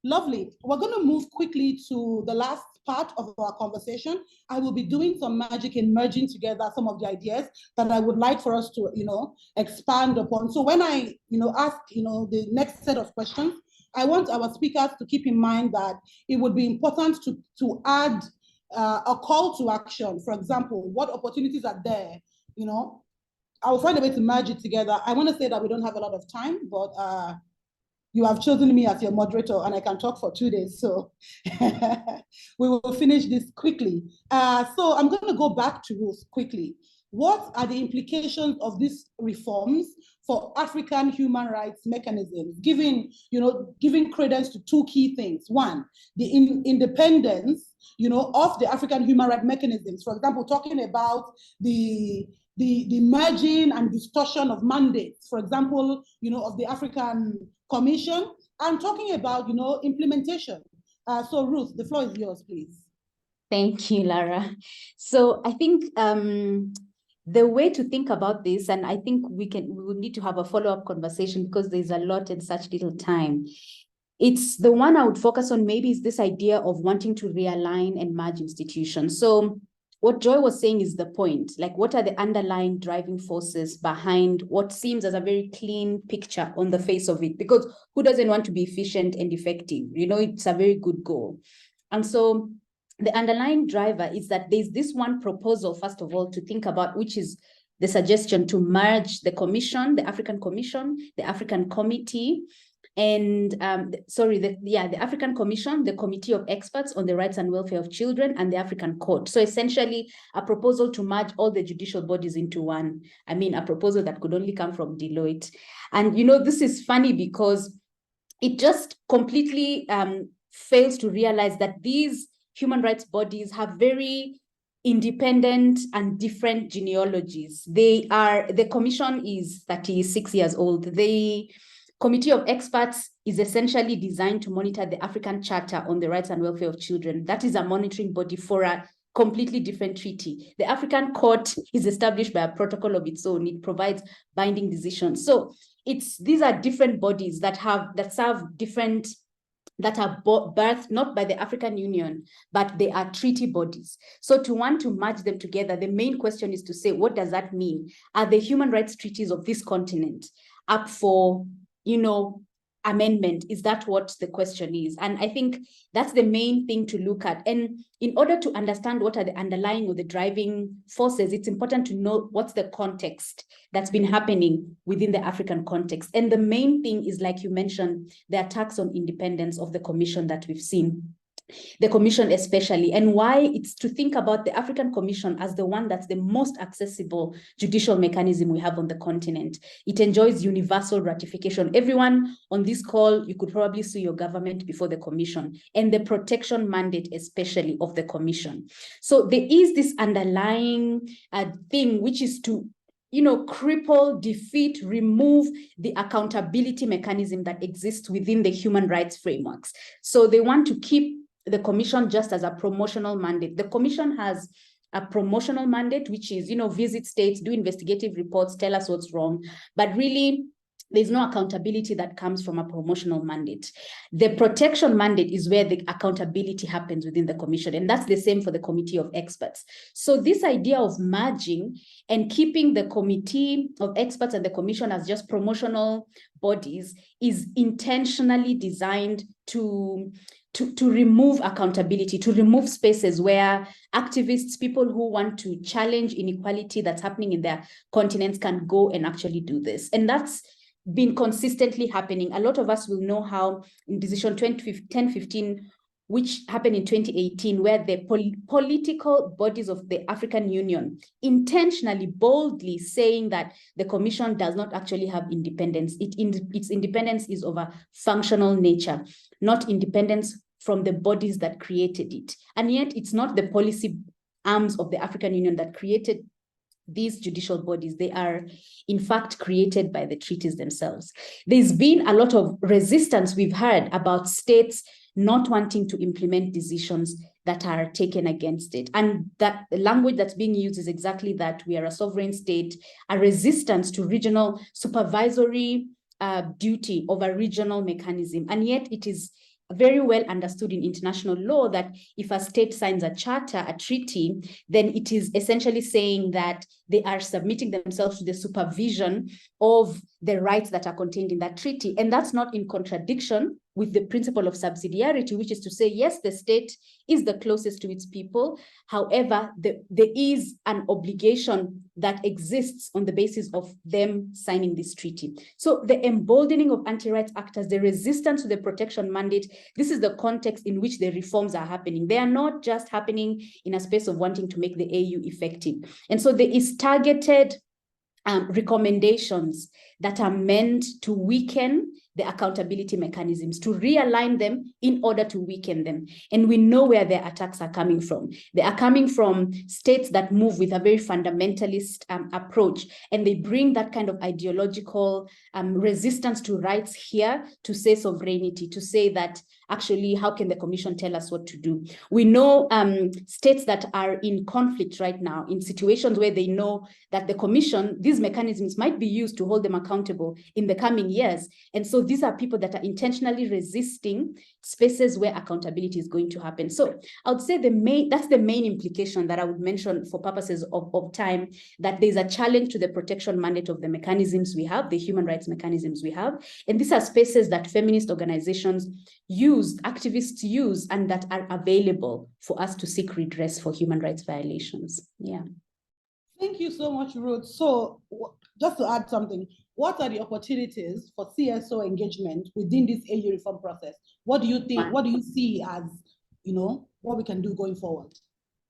[SPEAKER 1] Lovely. We're going to move quickly to the last part of our conversation. I will be doing some magic in merging together some of the ideas that I would like for us to, expand upon. So when I, ask, the next set of questions, I want our speakers to keep in mind that it would be important to add a call to action. For example, what opportunities are there, I'll find a way to merge it together. I want to say that we don't have a lot of time, but you have chosen me as your moderator and I can talk for 2 days. So we will finish this quickly. So I'm going to go back to Ruth quickly. What are the implications of these reforms for African human rights mechanisms, giving credence to two key things? One, the independence, of the African human rights mechanisms. For example, talking about the merging and distortion of mandates, for example, of the African Commission, and talking about, implementation. So Ruth, the floor is yours, please.
[SPEAKER 4] Thank you, Lara. So I think the way to think about this, and I think we will need to have a follow-up conversation because there's a lot in such little time. It's the one I would focus on maybe is this idea of wanting to realign and merge institutions. So what Joy was saying is the point, like what are the underlying driving forces behind what seems as a very clean picture on the face of it? Because who doesn't want to be efficient and effective? It's a very good goal. And so the underlying driver is that there's this one proposal, first of all, to think about, which is the suggestion to merge the Commission, the African Commission, the African Committee, and the African Commission, the Committee of Experts on the Rights and Welfare of Children, and the African Court. So essentially a proposal to merge all the judicial bodies into one. I mean, a proposal that could only come from Deloitte. And this is funny because it just completely fails to realize that these human rights bodies have very independent and different genealogies. The Commission is 36 years old. The Committee of Experts is essentially designed to monitor the African Charter on the Rights and Welfare of Children. That is a monitoring body for a completely different treaty. The African Court is established by a protocol of its own. It provides binding decisions. So these are different bodies that serve different, that are birthed not by the African Union, but they are treaty bodies. So to want to merge them together, the main question is to say, what does that mean? Are the human rights treaties of this continent up for amendment? Is that what the question is? And I think that's the main thing to look at. And in order to understand what are the underlying or the driving forces, it's important to know what's the context that's been happening within the African context. And the main thing is, like you mentioned, the attacks on independence of the Commission that we've seen. The Commission especially, and why it's to think about the African Commission as the one that's the most accessible judicial mechanism we have on the continent. It enjoys universal ratification. Everyone on this call, you could probably sue your government before the Commission, and the protection mandate especially of the Commission. So there is this underlying thing, which is to cripple, defeat, remove the accountability mechanism that exists within the human rights frameworks. So they want to keep the Commission just as a promotional mandate. The Commission has a promotional mandate, which is, visit states, do investigative reports, tell us what's wrong. But really, there's no accountability that comes from a promotional mandate. The protection mandate is where the accountability happens within the Commission. And that's the same for the Committee of Experts. So this idea of merging and keeping the Committee of Experts and the Commission as just promotional bodies is intentionally designed to remove accountability, to remove spaces where activists, people who want to challenge inequality that's happening in their continents can go and actually do this. And that's been consistently happening. A lot of us will know how in Decision 1015, which happened in 2018, where the political bodies of the African Union intentionally, boldly saying that the Commission does not actually have independence. Its independence is of a functional nature, not independence from the bodies that created it. And yet it's not the policy arms of the African Union that created these judicial bodies. They are, in fact, created by the treaties themselves. There's been a lot of resistance we've heard about states not wanting to implement decisions that are taken against it. And that the language that's being used is exactly that. We are a sovereign state, a resistance to regional supervisory duty of a regional mechanism. And yet it is very well understood in international law that if a state signs a charter, a treaty, then it is essentially saying that they are submitting themselves to the supervision of the rights that are contained in that treaty. And that's not in contradiction with the principle of subsidiarity, which is to say, yes, the state is the closest to its people. However, there is an obligation that exists on the basis of them signing this treaty. So the emboldening of anti-rights actors, the resistance to the protection mandate, this is the context in which the reforms are happening. They are not just happening in a space of wanting to make the AU effective. And so there is targeted recommendations that are meant to weaken the accountability mechanisms, to realign them in order to weaken them. And we know where their attacks are coming from. They are coming from states that move with a very fundamentalist approach, and they bring that kind of ideological resistance to rights here, to say sovereignty, to say that actually, how can the commission tell us what to do? We know states that are in conflict right now, in situations where they know that the commission, these mechanisms might be used to hold them accountable in the coming years. And so these are people that are intentionally resisting spaces where accountability is going to happen. So I would say that's the main implication that I would mention for purposes of time, that there's a challenge to the protection mandate of the mechanisms we have, the human rights mechanisms we have. And these are spaces that feminist organizations use, activists use, and that are available for us to seek redress for human rights violations. Yeah.
[SPEAKER 1] Thank you so much, Ruth. So just to add something, what are the opportunities for CSO engagement within this AU reform process? What do you think, what do you see as, what we can do going forward?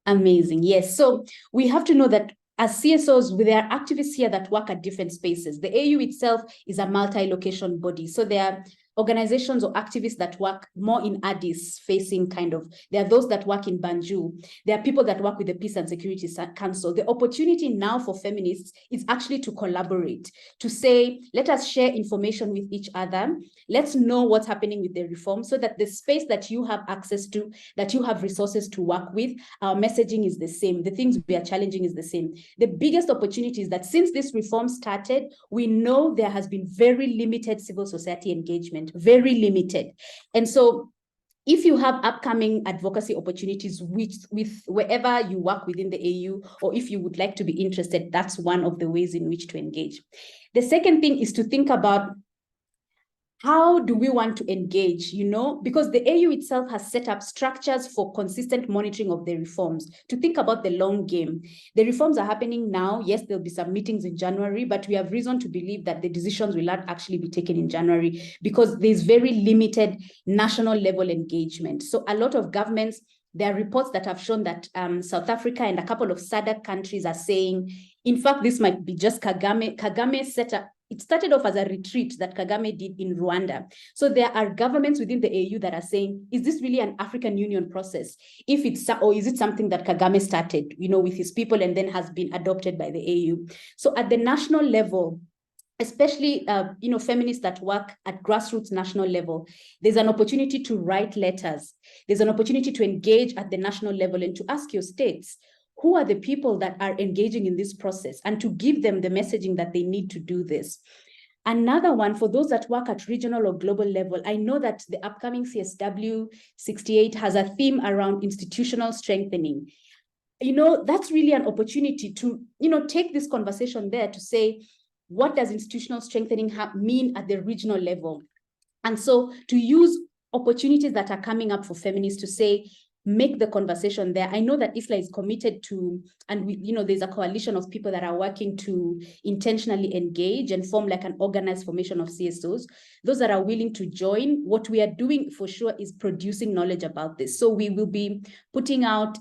[SPEAKER 4] Amazing. Yes. So we have to know that as CSOs, there are activists here that work at different spaces. The AU itself is a multi-location body. So there are organizations or activists that work more in Addis facing there are those that work in Banjul. There are people that work with the Peace and Security Council. The opportunity now for feminists is actually to collaborate, to say, let us share information with each other. Let's know what's happening with the reform so that the space that you have access to, that you have resources to work with, our messaging is the same. The things we are challenging is the same. The biggest opportunity is that since this reform started, we know there has been very limited civil society engagement, very limited. And so if you have upcoming advocacy opportunities with wherever you work within the AU, or if you would like to be interested, that's one of the ways in which to engage. The second thing is to think about how do we want to engage, because the AU itself has set up structures for consistent monitoring of the reforms, to think about the long game. The reforms are happening now. Yes, there'll be some meetings in January, but we have reason to believe that the decisions will not actually be taken in January because there's very limited national level engagement. So a lot of governments, there are reports that have shown that South Africa and a couple of SADC countries are saying, in fact, this might be just Kagame set up. It started off as a retreat that Kagame did in Rwanda. So there are governments within the AU that are saying, is this really an African Union process? Or is it something that Kagame started, with his people and then has been adopted by the AU? So at the national level, especially, feminists that work at grassroots national level, there's an opportunity to write letters. There's an opportunity to engage at the national level and to ask your states, who are the people that are engaging in this process, and to give them the messaging that they need to do this. Another one, for those that work at regional or global level, I know that the upcoming CSW 68 has a theme around institutional strengthening. That's really an opportunity to, take this conversation there to say, what does institutional strengthening mean at the regional level? And so to use opportunities that are coming up for feminists to say, make the conversation there. I know that ISLA is committed to, and there's a coalition of people that are working to intentionally engage and form like an organized formation of CSOs. Those that are willing to join, what we are doing for sure is producing knowledge about this. So we will be putting out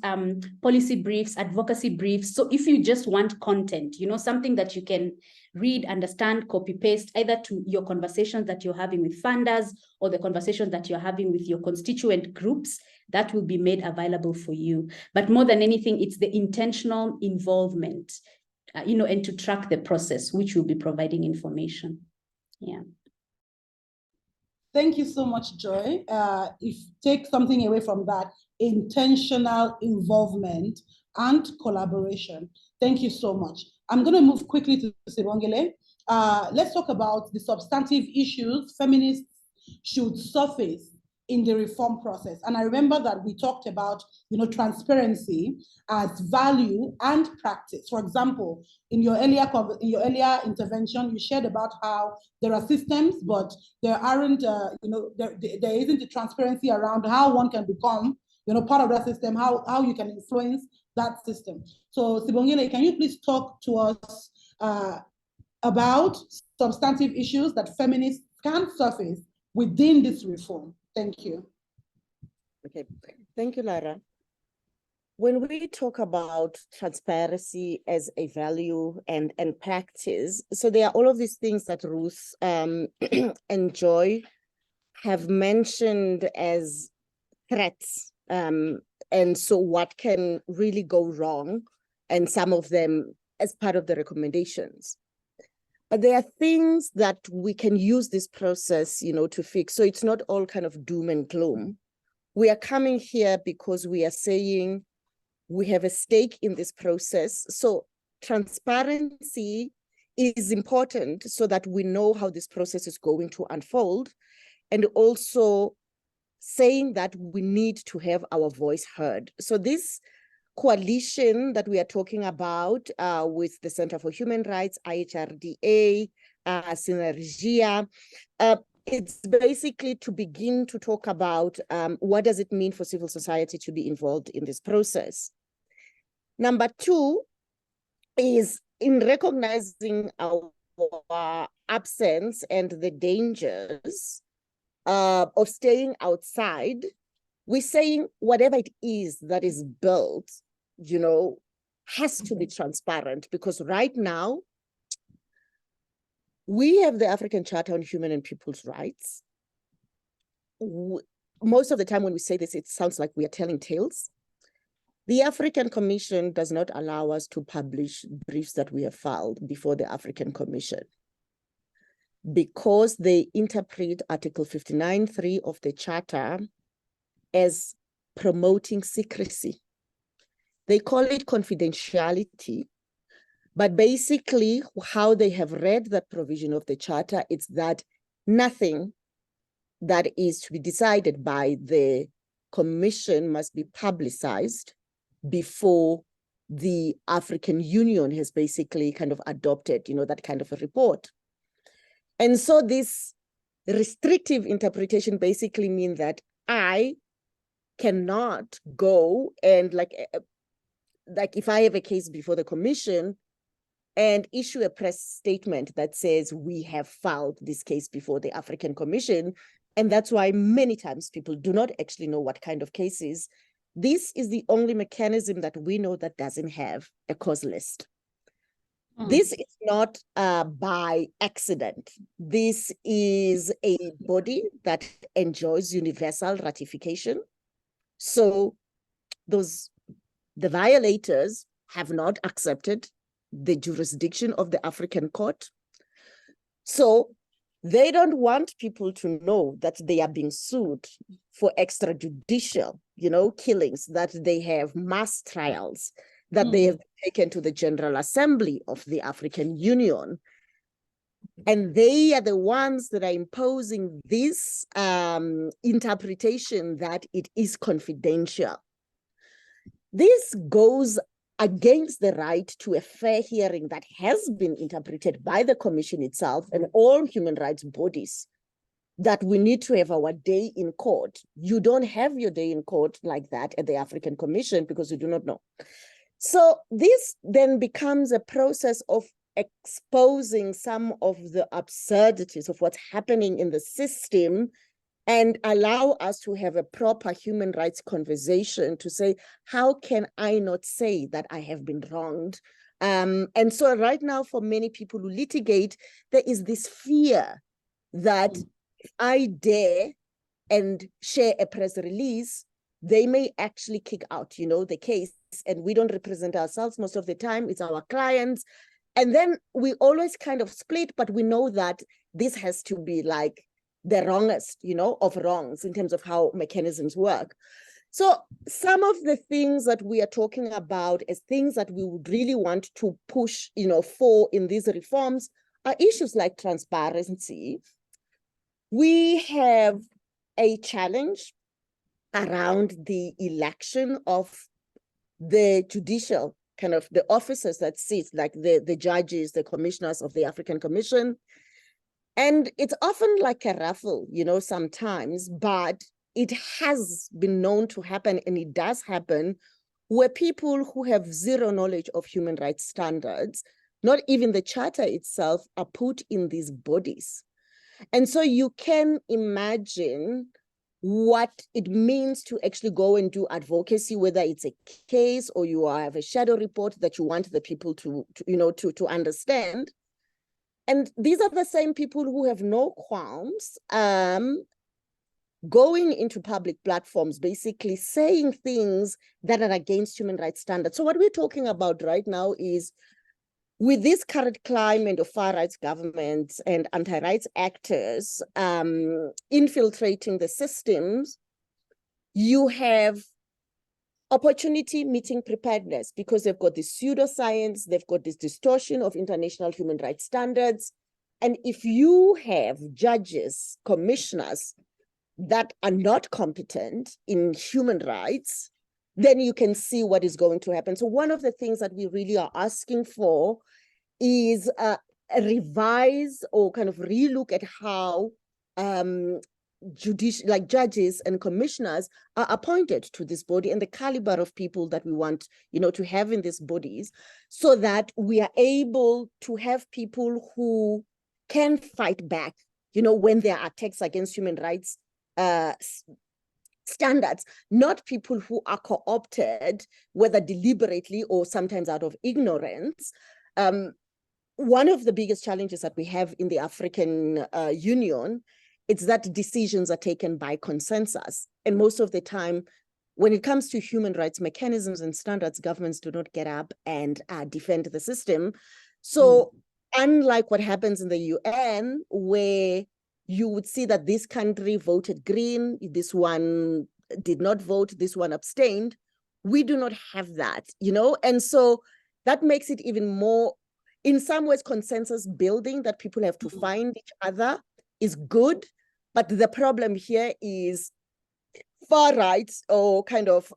[SPEAKER 4] policy briefs, advocacy briefs. So if you just want content, something that you can read, understand, copy paste, either to your conversations that you're having with funders or the conversations that you're having with your constituent groups, that will be made available for you. But more than anything, it's the intentional involvement, and to track the process, which will be providing information. Yeah.
[SPEAKER 1] Thank you so much, Joy. If take something away from that, intentional involvement and collaboration. Thank you so much. I'm going to move quickly to Sibongile. Let's talk about the substantive issues feminists should surface in the reform process. And I remember that we talked about, transparency as value and practice. For example, in your earlier intervention, you shared about how there are systems, but there aren't, there isn't a transparency around how one can become, part of that system, how you can influence that system. So Sibongile, can you please talk to us about substantive issues that feminists can surface within this reform? Thank you.
[SPEAKER 2] Okay, thank you, Lara. When we talk about transparency as a value and practice, so there are all of these things that Ruth and Joy have mentioned as threats. And so what can really go wrong, and some of them as part of the recommendations. But there are things that we can use this process, to fix. So it's not all kind of doom and gloom. We are coming here because we are saying we have a stake in this process. So transparency is important so that we know how this process is going to unfold, and also saying that we need to have our voice heard. So this coalition that we are talking about with the Center for Human Rights, IHRDA, Synergia, it's basically to begin to talk about what does it mean for civil society to be involved in this process. Number two is in recognizing our absence and the dangers of staying outside. We're saying whatever it is that is built, has to be transparent, because right now we have the African Charter on Human and People's Rights. Most of the time when we say this, it sounds like we are telling tales. The African Commission does not allow us to publish briefs that we have filed before the African Commission, because they interpret Article 59.3 of the Charter as promoting secrecy. They call it confidentiality, but basically how they have read that provision of the Charter, it's that nothing that is to be decided by the Commission must be publicized before the African Union has basically kind of adopted, that kind of a report. And so this restrictive interpretation basically means that I cannot go and like if I have a case before the Commission and issue a press statement that says we have filed this case before the African Commission, and that's why many times people do not actually know what kind of cases. This is the only mechanism that we know that doesn't have a cause list. This is not by accident. This is a body that enjoys universal ratification. So the violators have not accepted the jurisdiction of the African Court. So they don't want people to know that they are being sued for extrajudicial, killings, that they have mass trials, that they have taken to the General Assembly of the African Union. And they are the ones that are imposing this interpretation that it is confidential. This goes against the right to a fair hearing that has been interpreted by the Commission itself and all human rights bodies, that we need to have our day in court. You don't have your day in court like that at the African Commission because you do not know. So this then becomes a process of exposing some of the absurdities of what's happening in the system and allow us to have a proper human rights conversation to say, how can I not say that I have been wronged? And so right now, for many people who litigate, there is this fear that if I dare and share a press release, they may actually kick out, the case. And we don't represent ourselves most of the time, it's our clients. And then we always kind of split, but we know that this has to be like the wrongest, of wrongs in terms of how mechanisms work. So some of the things that we are talking about as things that we would really want to push, for in these reforms are issues like transparency. We have a challenge around the election of the judicial, kind of the officers that sit, like the judges, the commissioners of the African Commission. And it's often like a raffle, you know, sometimes, but it has been known to happen, and it does happen, where people who have zero knowledge of human rights standards, not even the charter itself, are put in these bodies. And so you can imagine what it means to actually go and do advocacy, whether it's a case or you have a shadow report that you want the people to understand. And these are the same people who have no qualms going into public platforms, basically saying things that are against human rights standards. So what we're talking about right now is, with this current climate of far right governments and anti-rights actors infiltrating the systems, you have opportunity meeting preparedness, because they've got this pseudoscience, they've got this distortion of international human rights standards. And if you have judges, commissioners that are not competent in human rights, then you can see what is going to happen. So one of the things that we really are asking for is a revise or kind of relook at how judges and commissioners are appointed to this body, and the caliber of people that we want, you know, to have in these bodies, so that we are able to have people who can fight back, you know, when there are attacks against human rights standards, not people who are co-opted, whether deliberately or sometimes out of ignorance. One of the biggest challenges that we have in the African Union, it's that decisions are taken by consensus. And most of the time, when it comes to human rights mechanisms and standards, governments do not get up and defend the system. So unlike what happens in the UN, where you would see that this country voted green, this one did not vote, this one abstained, we do not have that, you know? And so that makes it even more, in some ways, consensus building, that people have to find each other is good. But the problem here is far right or kind of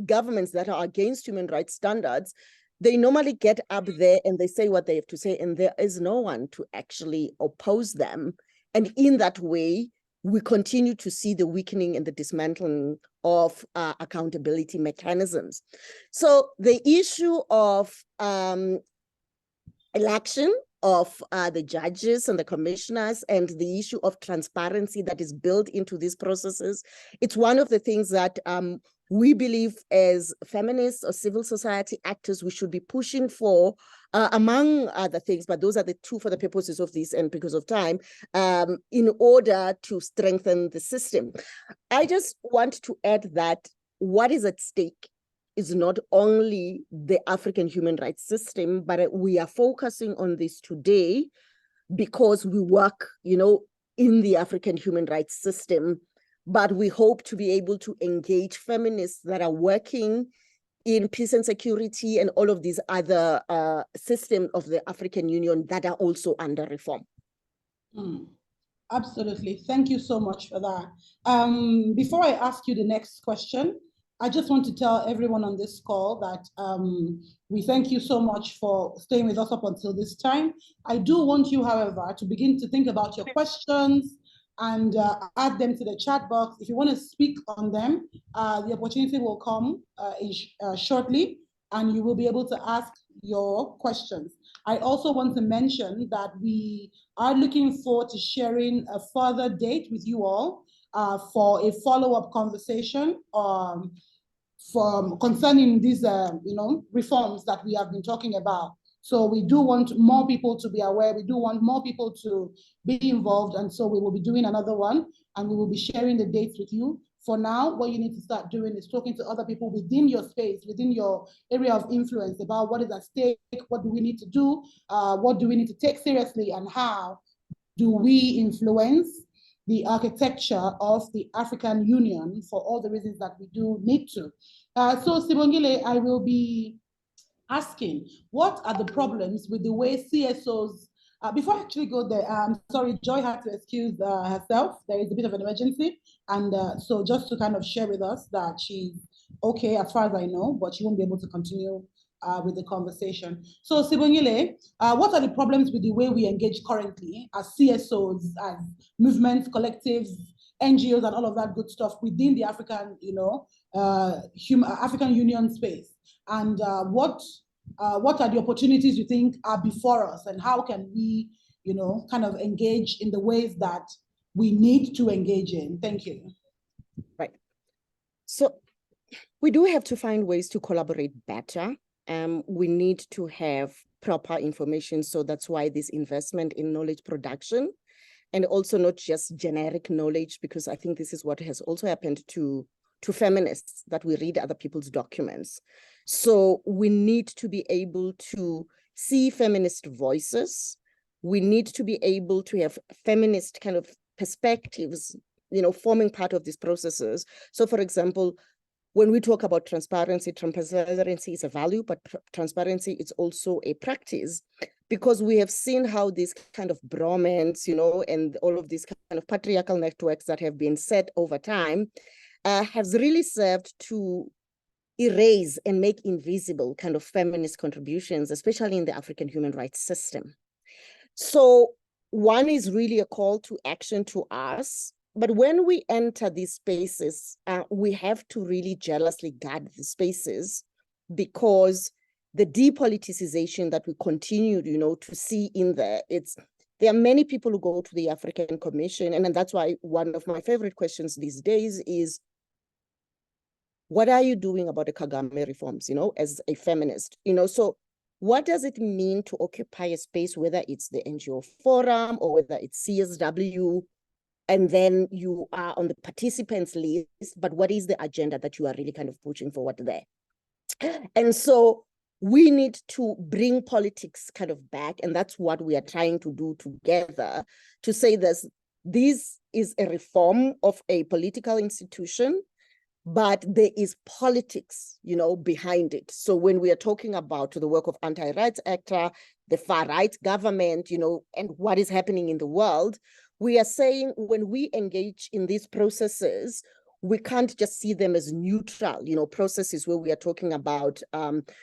[SPEAKER 2] governments that are against human rights standards. They normally get up there and they say what they have to say, and there is no one to actually oppose them. And in that way, we continue to see the weakening and the dismantling of accountability mechanisms. So the issue of election of the judges and the commissioners, and the issue of transparency that is built into these processes, it's one of the things that we believe as feminists or civil society actors we should be pushing for, among other things, but those are the two for the purposes of this and because of time, in order to strengthen the system. I just want to add that what is at stake is not only the African human rights system, but we are focusing on this today because we work, you know, in the African human rights system. But we hope to be able to engage feminists that are working in peace and security and all of these other systems of the African Union that are also under reform.
[SPEAKER 1] Absolutely. Thank you so much for that. Before I ask you the next question, I just want to tell everyone on this call that we thank you so much for staying with us up until this time. I do want you, however, to begin to think about your questions and add them to the chat box. If you want to speak on them, the opportunity will come shortly, and you will be able to ask your questions. I also want to mention that we are looking forward to sharing a further date with you all for a follow-up conversation concerning these reforms that we have been talking about. So we do want more people to be aware. We do want more people to be involved. And so we will be doing another one, and we will be sharing the dates with you. For now, what you need to start doing is talking to other people within your space, within your area of influence, about what is at stake, what do we need to do, what do we need to take seriously, and how do we influence the architecture of the African Union for all the reasons that we do need to. So Sibongile, I will be asking, what are the problems with the way CSOs Before I actually go there, sorry, Joy had to excuse herself. There is a bit of an emergency. And so just to kind of share with us that she's okay as far as I know, but she won't be able to continue with the conversation. So Sibonyile, what are the problems with the way we engage currently as CSOs, as movements, collectives, NGOs, and all of that good stuff within the African, African Union space? And what are the opportunities you think are before us, and how can we, kind of engage in the ways that we need to engage in? Thank you.
[SPEAKER 2] Right. So we do have to find ways to collaborate better. We need to have proper information. So that's why this investment in knowledge production, and also not just generic knowledge, because I think this is what has also happened to feminists, that we read other people's documents. So we need to be able to see feminist voices. We need to be able to have feminist kind of perspectives, forming part of these processes. So for example, when we talk about transparency is a value, but transparency is also a practice, because we have seen how these kind of bromance, and all of these kind of patriarchal networks that have been set over time has really served to erase and make invisible kind of feminist contributions, especially in the African human rights system. So one is really a call to action to us. But when we enter these spaces, we have to really jealously guard the spaces, because the depoliticization that we continue, to see in there, there are many people who go to the African Commission, and that's why one of my favorite questions these days is, what are you doing about the Kagame reforms, as a feminist? So what does it mean to occupy a space, whether it's the NGO forum or whether it's CSW, and then you are on the participants list, but what is the agenda that you are really kind of pushing forward there? And so we need to bring politics kind of back, and that's what we are trying to do together, to say this is a reform of a political institution, but there is politics, behind it. So when we are talking about the work of anti-rights actor, the far-right government, and what is happening in the world, we are saying when we engage in these processes, we can't just see them as neutral, processes where we are talking about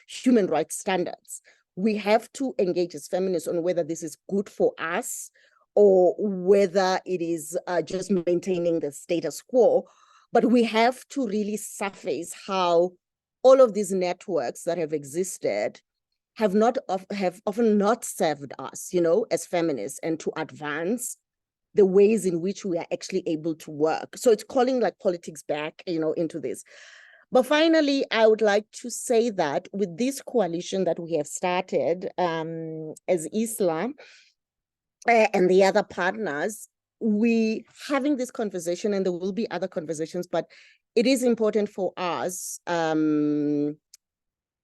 [SPEAKER 2] human rights standards. We have to engage as feminists on whether this is good for us or whether it is just maintaining the status quo. But we have to really surface how all of these networks that have existed have often not served us, as feminists, and to advance the ways in which we are actually able to work. So it's calling like politics back, into this. But finally, I would like to say that with this coalition that we have started as ISLA and the other partners, we having this conversation, and there will be other conversations, but it is important for us to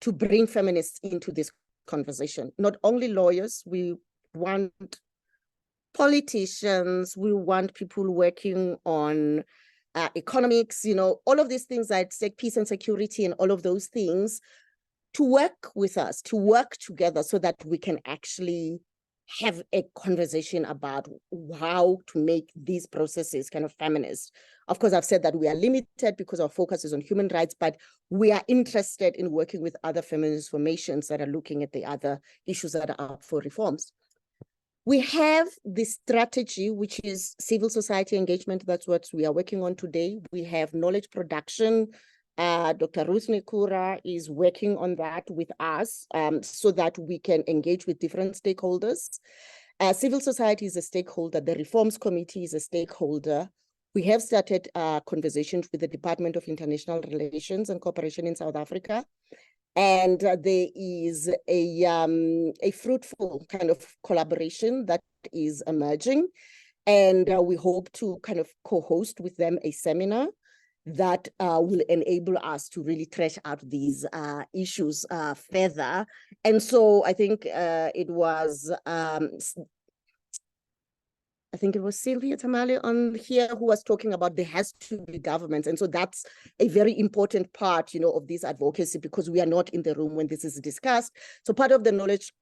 [SPEAKER 2] bring feminists into this conversation. Not only lawyers, we want politicians, we want people working on economics, all of these things that say peace and security and all of those things, to work with us, to work together so that we can actually have a conversation about how to make these processes kind of feminist. Of course, I've said that we are limited because our focus is on human rights, but we are interested in working with other feminist formations that are looking at the other issues that are up for reforms. We have this strategy, which is civil society engagement. That's what we are working on today. We have knowledge production. Dr. Ruth Nekura is working on that with us so that we can engage with different stakeholders. Civil society is a stakeholder. The Reforms Committee is a stakeholder. We have started conversations with the Department of International Relations and Cooperation in South Africa. And there is a fruitful kind of collaboration that is emerging. And we hope to kind of co-host with them a seminar that will enable us to really thresh out these issues further. And so I think it was Sylvia Tamale on here who was talking about there has to be governments. And so that's a very important part, of this advocacy, because we are not in the room when this is discussed. So part of the knowledge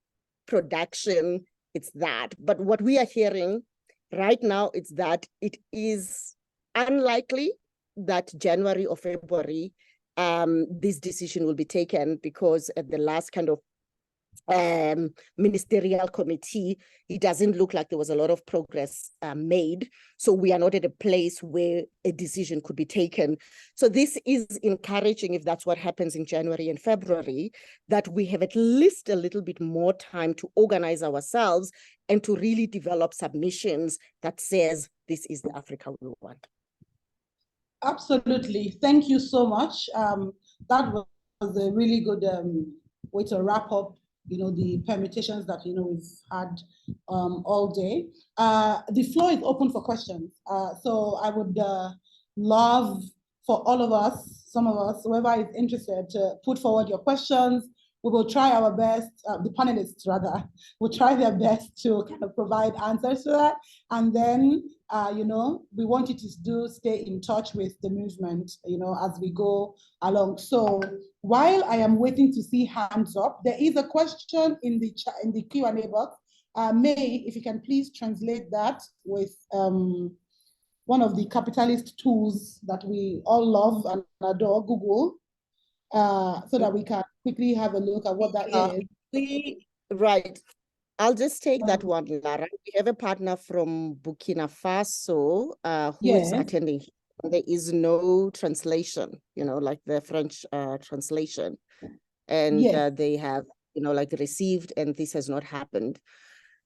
[SPEAKER 2] production it's that. But what we are hearing right now is that it is unlikely that January or February this decision will be taken, because at the last kind of ministerial committee, it doesn't look like there was a lot of progress made. So we are not at a place where a decision could be taken. So this is encouraging, if that's what happens in January and February, that we have at least a little bit more time to organize ourselves and to really develop submissions that says this is the Africa we want.
[SPEAKER 1] Absolutely. Thank you so much. That was a really good way to wrap up, the permutations that, we've had all day. The floor is open for questions. So I would love for all of us, some of us, whoever is interested, to put forward your questions. We will try our best, the panelists rather, will try their best to kind of provide answers to that. And then, we want you to stay in touch with the movement, as we go along. So while I am waiting to see hands up, there is a question in the chat, in the Q&A box. May, if you can please translate that with one of the capitalist tools that we all love and adore, Google, so that we can quickly have a look at what that is.
[SPEAKER 2] Right. I'll just take that one, Lara. We have a partner from Burkina Faso who is attending. There is no translation, like the French translation. And they have, received, and this has not happened.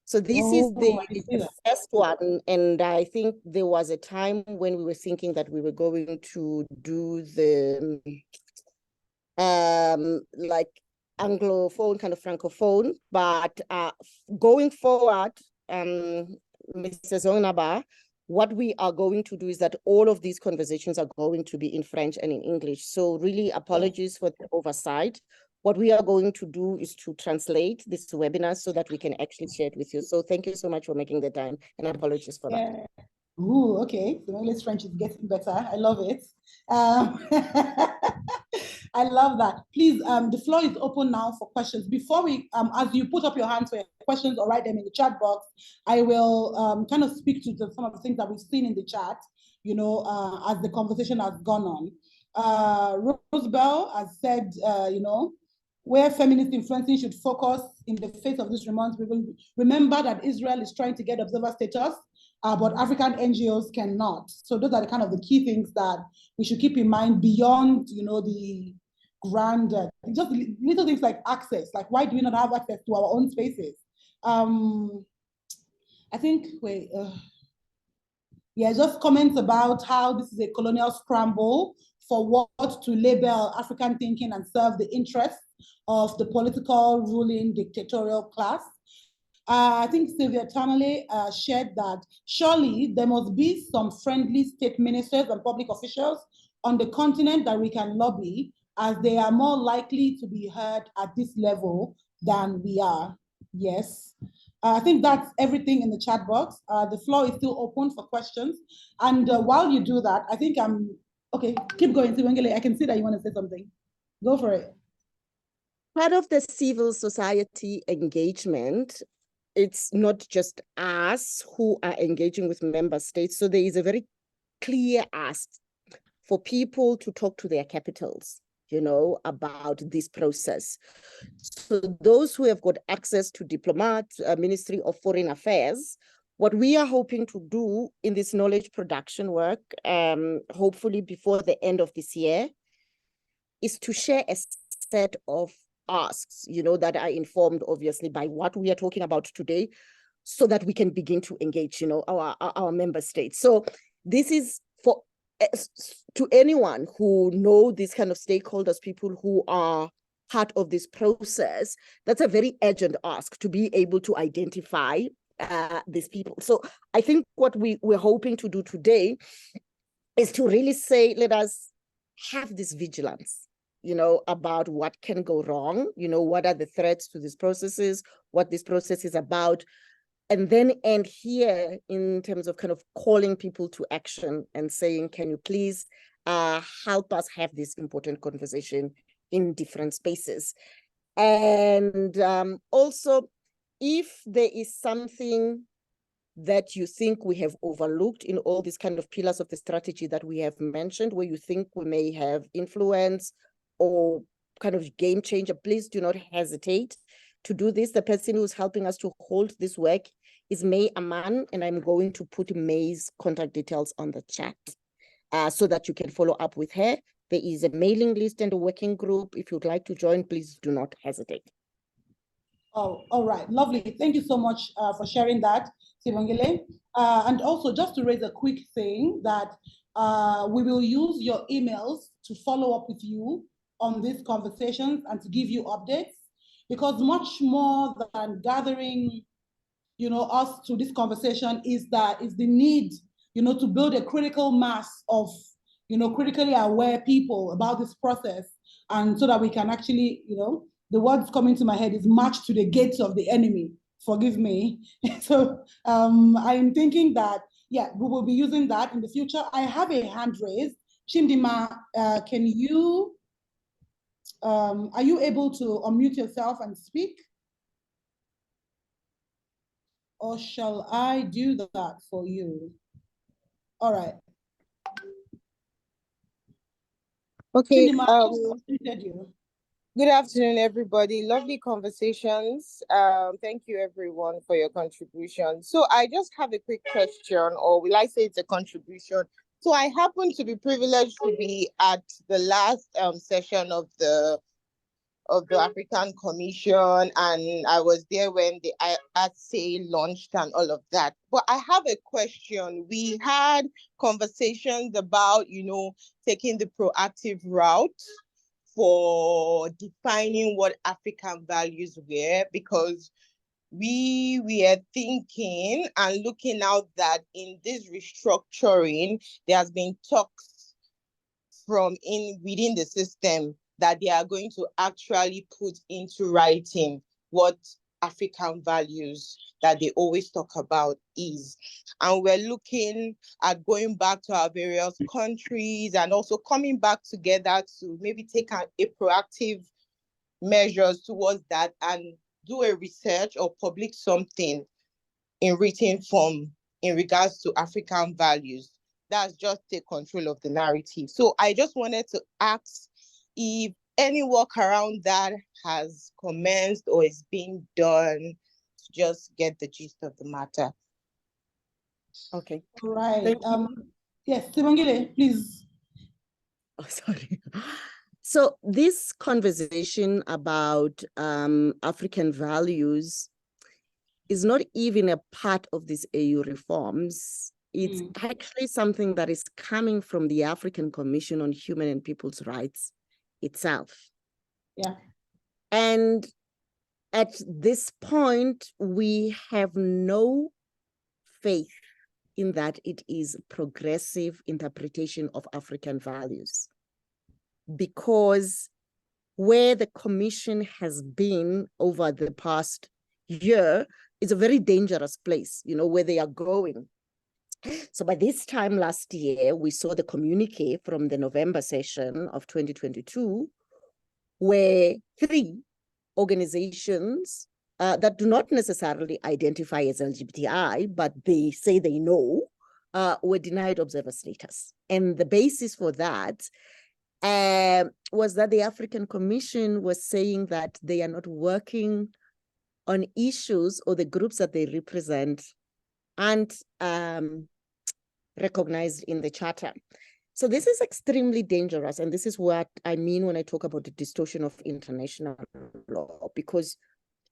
[SPEAKER 2] So this is the first one. And I think there was a time when we were thinking that we were going to do the like Anglophone, kind of Francophone, but going forward, Mrs. Onaba, what we are going to do is that all of these conversations are going to be in French and in English. So really apologies for the oversight. What we are going to do is to translate this webinar so that we can actually share it with you. So thank you so much for making the time, and apologies for that.
[SPEAKER 1] Ooh, okay. So English French is getting better. I love it. I love that. Please, the floor is open now for questions. Before we, as you put up your hands for your questions or write them in the chat box, I will kind of speak to some of the things that we've seen in the chat, as the conversation has gone on. Rosebell has said, where feminist influencing should focus in the face of this remonstrance. We will remember that Israel is trying to get observer status, but African NGOs cannot. So those are the kind of the key things that we should keep in mind beyond, the grand, just little things like access. Like, why do we not have access to our own spaces? I think, just comments about how this is a colonial scramble for what to label African thinking and serve the interests of the political ruling dictatorial class. I think Sylvia Tamale shared that surely there must be some friendly state ministers and public officials on the continent that we can lobby, as they are more likely to be heard at this level than we are. Yes. I think that's everything in the chat box. The floor is still open for questions. And while you do that, I think okay, keep going, Siwangele. I can see that you want to say something. Go for it.
[SPEAKER 2] Part of the civil society engagement, it's not just us who are engaging with member states. So there is a very clear ask for people to talk to their capitals, about this process. So those who have got access to diplomats, Ministry of Foreign Affairs, what we are hoping to do in this knowledge production work, hopefully before the end of this year, is to share a set of asks, that are informed obviously by what we are talking about today, so that we can begin to engage, our member states. So this is for to anyone who know these kind of stakeholders, people who are part of this process. That's a very urgent ask, to be able to identify these people. So I think what we're hoping to do today is to really say, let us have this vigilance, about what can go wrong, what are the threats to these processes, what this process is about, and then end here in terms of kind of calling people to action and saying, can you please help us have this important conversation in different spaces? And also, if there is something that you think we have overlooked in all these kind of pillars of the strategy that we have mentioned, where you think we may have influence or kind of game changer, please do not hesitate to do this. The person who's helping us to hold this work is May Aman, and I'm going to put May's contact details on the chat so that you can follow up with her. There is a mailing list and a working group. If you'd like to join, please do not hesitate.
[SPEAKER 1] Oh, all right, lovely. Thank you so much for sharing that, Sibongile. And also, just to raise a quick thing that we will use your emails to follow up with you on these conversations and to give you updates, because much more than gathering, us to this conversation is the need, to build a critical mass of, critically aware people about this process, and so that we can actually, the words coming to my head is march to the gates of the enemy. Forgive me. So I'm thinking that, yeah, we will be using that in the future. I have a hand raised. Chindima, can you, are you able to unmute yourself and speak? Or shall I do that for you? All right.
[SPEAKER 5] Okay.
[SPEAKER 1] Chindima,
[SPEAKER 5] good afternoon, everybody. Lovely conversations. Thank you, everyone, for your contribution. So I just have a quick question, or will I say it's a contribution? So I happen to be privileged to be at the last session of the African Commission, and I was there when the ISLA launched and all of that. But I have a question. We had conversations about, taking the proactive route for defining what African values were, because we are thinking and looking out that in this restructuring, there has been talks from within the system that they are going to actually put into writing what African values that they always talk about is. And we're looking at going back to our various countries and also coming back together to maybe take a proactive measures towards that and do a research or publish something in written form in regards to African values. That's just take control of the narrative. So I just wanted to ask if any work around that has commenced or is being done to just get the gist of the matter.
[SPEAKER 2] Okay.
[SPEAKER 1] All right. Yes, Sibongile, please.
[SPEAKER 2] Oh, sorry. So this conversation about African values is not even a part of these AU reforms. It's actually something that is coming from the African Commission on Human and People's Rights itself.
[SPEAKER 1] Yeah.
[SPEAKER 2] And at this point, we have no faith in that it is progressive interpretation of African values, because where the commission has been over the past year is a very dangerous place, where they are going. So by this time last year, we saw the communique from the November session of 2022, where 3 organizations that do not necessarily identify as LGBTI, but they say they know, were denied observer status. And the basis for that was that the African Commission was saying that they are not working on issues, or the groups that they represent aren't recognized in the charter. So this is extremely dangerous, and this is what I mean when I talk about the distortion of international law, because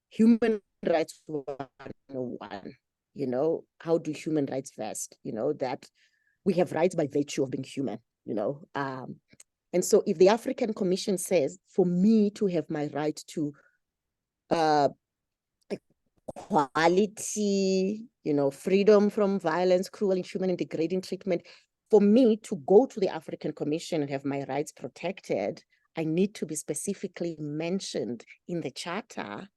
[SPEAKER 2] human rights 101, how do human rights vest, that we have rights by virtue of being human, and so if the African Commission says, for me to have my right to equality, freedom from violence, cruel, inhuman, and degrading treatment, for me to go to the African Commission and have my rights protected, I need to be specifically mentioned in the charter,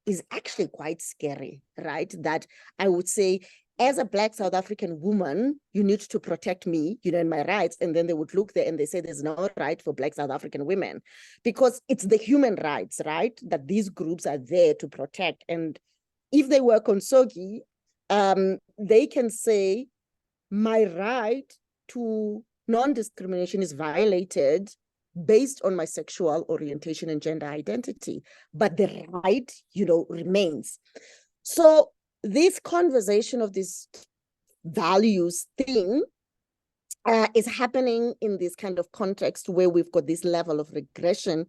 [SPEAKER 2] is actually quite scary, right? That I would say, as a Black South African woman, you need to protect me, and my rights. And then they would look there and they say there's no right for Black South African women, because it's the human rights, right, that these groups are there to protect. And if they work on SOGI, they can say, my right to non-discrimination is violated based on my sexual orientation and gender identity, but the right, remains. So this conversation of this values thing is happening in this kind of context where we've got this level of regression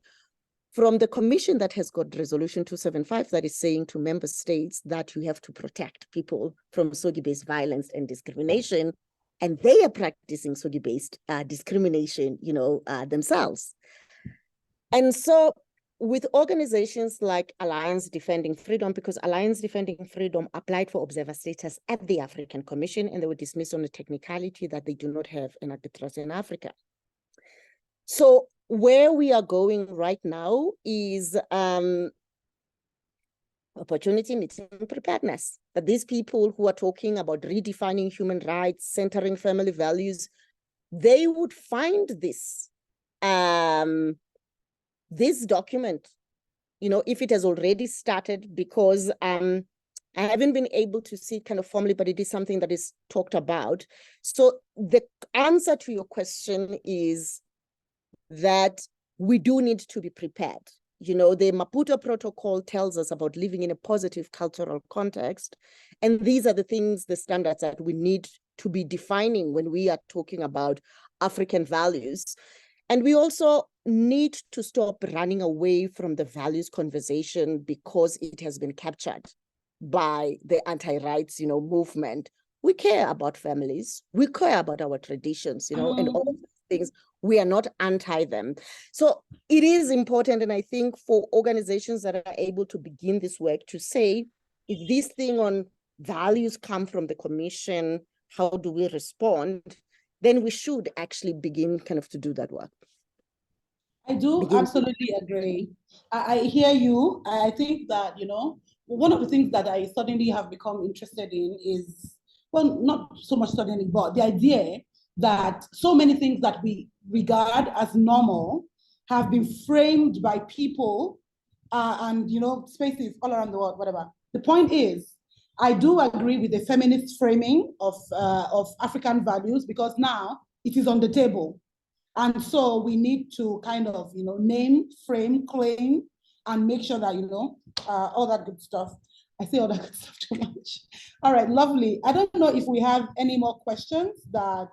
[SPEAKER 2] from the commission that has got resolution 275 that is saying to member states that you have to protect people from SOGI-based violence and discrimination, and they are practicing SOGI-based discrimination, themselves. And so with organizations like Alliance Defending Freedom, because Alliance Defending Freedom applied for observer status at the African Commission, and they were dismissed on the technicality that they do not have an arbitration in Africa. So where we are going right now is opportunity meeting preparedness. That these people who are talking about redefining human rights, centering family values, they would find this this document, if it has already started, because I haven't been able to see it kind of formally, but it is something that is talked about. So the answer to your question is that we do need to be prepared. The Maputo Protocol tells us about living in a positive cultural context. And these are the things, the standards that we need to be defining when we are talking about African values. And we also need to stop running away from the values conversation because it has been captured by the anti-rights, movement. We care about families. We care about our traditions, and all of these things. We are not anti them. So it is important, and I think for organizations that are able to begin this work to say, if this thing on values come from the commission, how do we respond? Then we should actually begin kind of to do that work.
[SPEAKER 1] I do absolutely agree. I hear you. I think that, one of the things that I suddenly have become interested in is, well, not so much suddenly, but the idea that so many things that we regard as normal have been framed by people and, spaces all around the world, whatever. The point is, I do agree with the feminist framing of African values, because now it is on the table. And so we need to kind of, name, frame, claim, and make sure that, all that good stuff. I say all that good stuff too much. All right, lovely. I don't know if we have any more questions that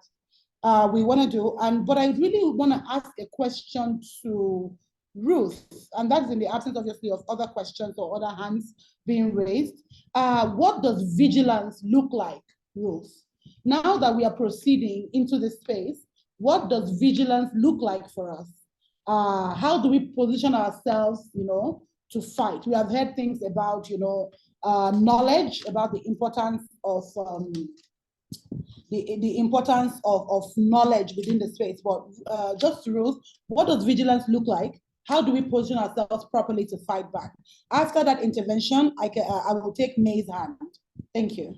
[SPEAKER 1] we want to do, but I really want to ask a question to Ruth, and that's in the absence, obviously, of other questions or other hands being raised. What does vigilance look like, Ruth? Now that we are proceeding into this space, what does vigilance look like for us? How do we position ourselves, to fight? We have heard things about, knowledge, about the importance of the importance of knowledge within the space. But just Ruth, what does vigilance look like? How do we position ourselves properly to fight back? After that intervention, I will take May's hand. Thank you.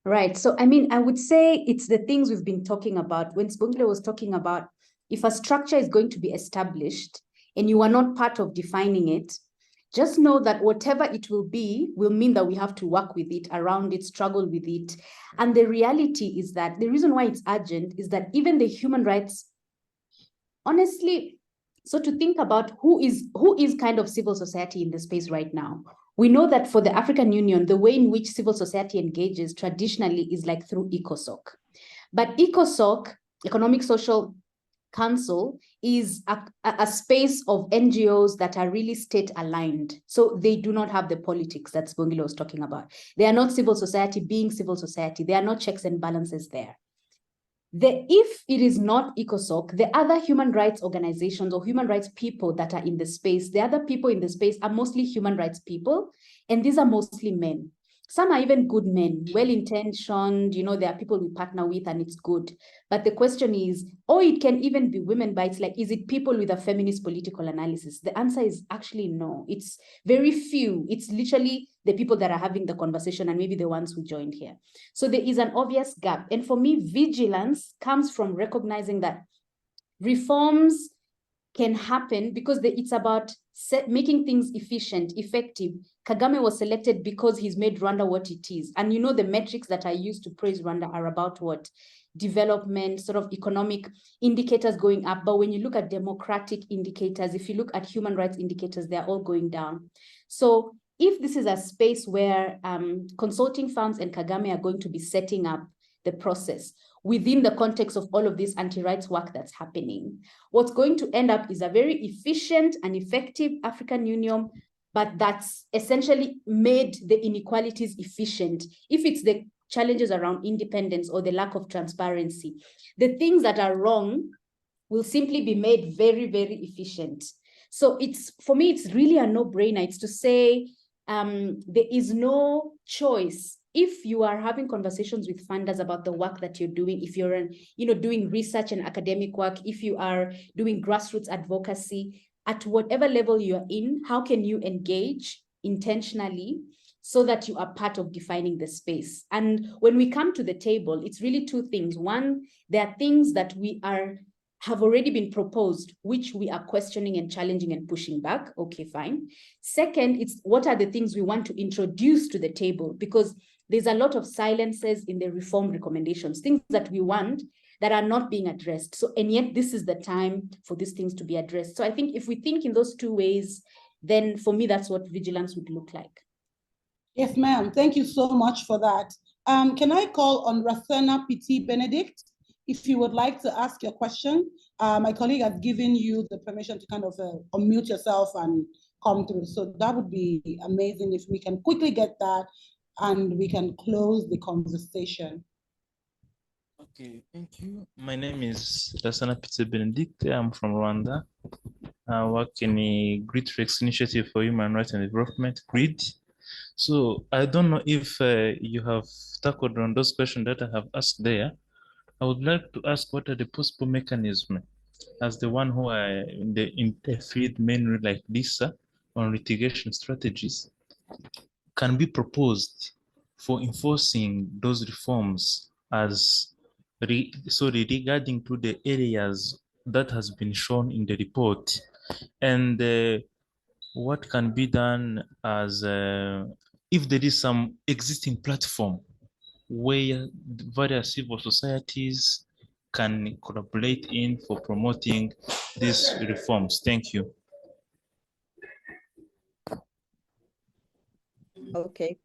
[SPEAKER 4] Right. So, I would say it's the things we've been talking about. When Sibongile was talking about, if a structure is going to be established and you are not part of defining it, just know that whatever it will be will mean that we have to work with it, around it, struggle with it. And the reality is that the reason why it's urgent is that even the human rights, honestly, so to think about who is kind of civil society in the space right now. We know that for the African Union, the way in which civil society engages traditionally is like through ECOSOC. But ECOSOC, Economic Social Council, is a space of NGOs that are really state aligned. So they do not have the politics that Sibongile was talking about. They are not civil society being civil society. There are no checks and balances there. If it is not ECOSOC, the other human rights organizations or human rights people that are in the space, the other people in the space are mostly human rights people, and these are mostly men. Some are even good men, well-intentioned, there are people we partner with and it's good. But the question is, or it can even be women, but it's like, is it people with a feminist political analysis? The answer is actually no. It's very few. It's literally the people that are having the conversation and maybe the ones who joined here. So there is an obvious gap. And for me, vigilance comes from recognizing that reforms can happen because it's about making things efficient, effective. Kagame was selected because he's made Rwanda what it is. And you know, the metrics that I use to praise Rwanda are about what? Development, sort of economic indicators going up. But when you look at democratic indicators, if you look at human rights indicators, they're all going down. So if this is a space where consulting firms and Kagame are going to be setting up the process within the context of all of this anti-rights work that's happening, what's going to end up is a very efficient and effective African Union, but that's essentially made the inequalities efficient. If it's the challenges around independence or the lack of transparency, the things that are wrong will simply be made very, very efficient. So it's, for me, it's really a no-brainer. It's to say there is no choice. If you are having conversations with funders about the work that you're doing, if you're doing research and academic work, if you are doing grassroots advocacy, at whatever level you're in, how can you engage intentionally so that you are part of defining the space? And when we come to the table, it's really two things. One, there are things that have already been proposed, which we are questioning and challenging and pushing back. Okay, fine. Second, it's what are the things we want to introduce to the table? Because there's a lot of silences in the reform recommendations, things that we want that are not being addressed. So, and yet this is the time for these things to be addressed. So I think if we think in those two ways, then for me, that's what vigilance would look like.
[SPEAKER 1] Yes, ma'am. Thank you so much for that. Can I call on Rathana Piti Benedict? If you would like to ask your question, my colleague has given you the permission to kind of unmute yourself and come through. So that would be amazing if we can quickly get that and we can close the conversation.
[SPEAKER 6] Okay, thank you. My name is Rathana Piti Benedict. I'm from Rwanda. I work in a Great Rex Initiative for Human Rights and Development, GRID. So I don't know if you have tackled on those questions that I have asked there. I would like to ask what are the possible mechanisms as the one who are in the interfield mainly like Lisa on litigation strategies can be proposed for enforcing those reforms as regarding to the areas that has been shown in the report, and what can be done as if there is some existing platform where various civil societies can collaborate in for promoting these reforms. Thank you.
[SPEAKER 2] Okay.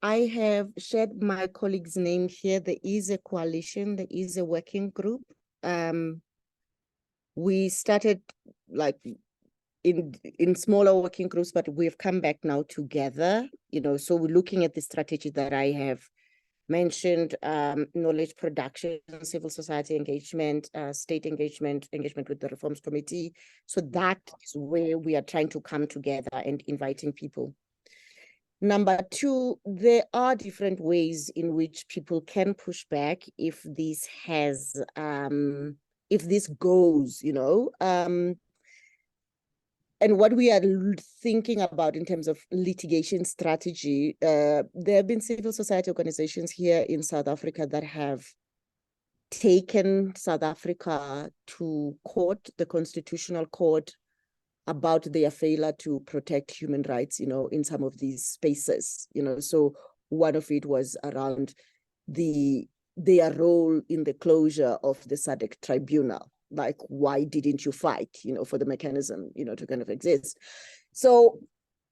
[SPEAKER 2] I have shared my colleague's name here. There is a coalition, there is a working group. We started like in smaller working groups, but we've come back now together, so we're looking at the strategy that I have mentioned, knowledge production, civil society engagement, state engagement with the Reforms Committee. So that is where we are trying to come together and inviting people. Number two, there are different ways in which people can push back if this goes, and what we are thinking about in terms of litigation strategy, there have been civil society organizations here in South Africa that have taken South Africa to court, the Constitutional Court, about their failure to protect human rights, in some of these spaces, So one of it was around their role in the closure of the SADC tribunal. Like, why didn't you fight, for the mechanism, to kind of exist? So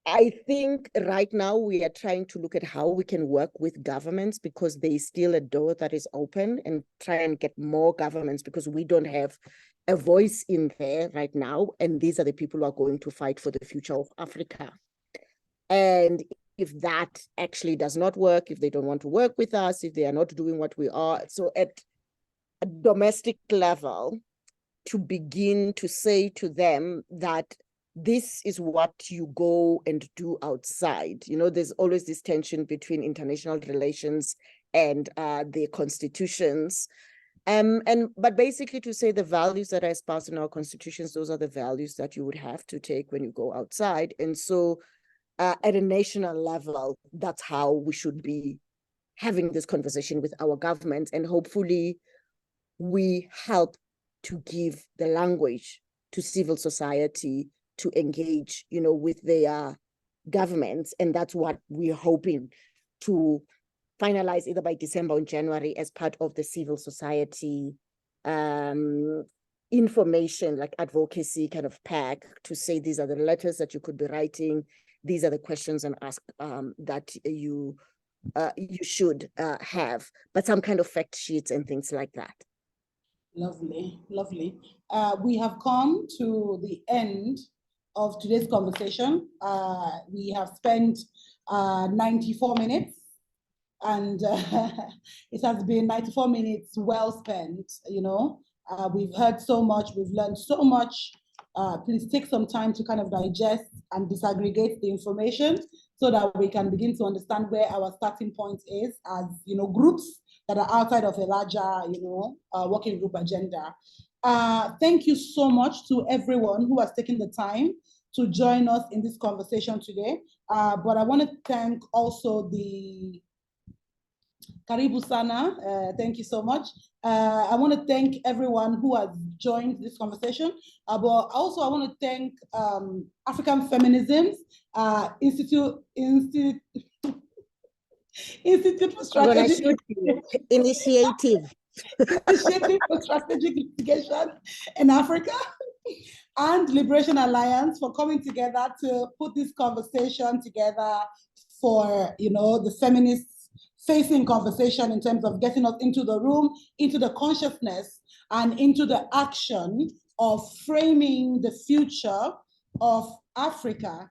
[SPEAKER 2] I think right now we are trying to look at how we can work with governments, because there is still a door that is open, and try and get more governments, because we don't have a voice in there right now. And these are the people who are going to fight for the future of Africa. And if that actually does not work, if they don't want to work with us, if they are not doing what we are, so at a domestic level, to begin to say to them that this is what you go and do outside. There's always this tension between international relations and their constitutions. But basically to say the values that are espoused in our constitutions, those are the values that you would have to take when you go outside. And so at a national level, that's how we should be having this conversation with our governments. And hopefully we help to give the language to civil society to engage, with their governments. And that's what we're hoping to finalize either by December or January as part of the civil society information, like advocacy kind of pack, to say these are the letters that you could be writing, these are the questions and ask that you should have, but some kind of fact sheets and things like that.
[SPEAKER 1] Lovely, lovely. We have come to the end of today's conversation. We have spent 94 minutes, and it has been 94 minutes well spent. We've heard so much, we've learned so much. Please take some time to kind of digest and disaggregate the information so that we can begin to understand where our starting point is as, groups that are outside of a larger, working group agenda. Thank you so much to everyone who has taken the time to join us in this conversation today. But I want to thank also the Karibu Sana, thank you so much. I want to thank everyone who has joined this conversation, but also I want to thank African Feminism Institute for Strategic
[SPEAKER 2] Initiative
[SPEAKER 1] for Strategic Litigation in Africa and Liberation Alliance for coming together to put this conversation together for, the feminists facing conversation in terms of getting us into the room, into the consciousness, and into the action of framing the future of Africa.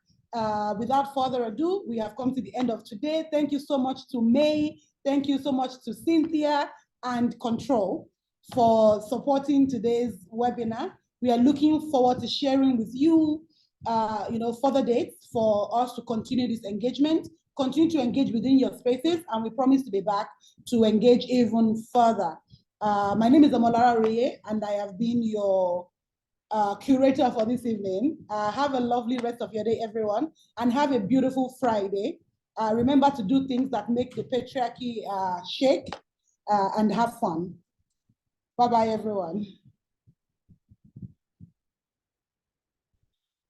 [SPEAKER 1] Without further ado, we have come to the end of today. Thank you so much to May. Thank you so much to Cynthia and Control for supporting today's webinar. We are looking forward to sharing with you, further dates for us to continue this engagement. Continue to engage within your spaces, and we promise to be back to engage even further. My name is Amolara Rie, and I have been your curator for this evening. Have a lovely rest of your day, everyone, and have a beautiful Friday. Remember to do things that make the patriarchy shake and have fun. Bye-bye, everyone.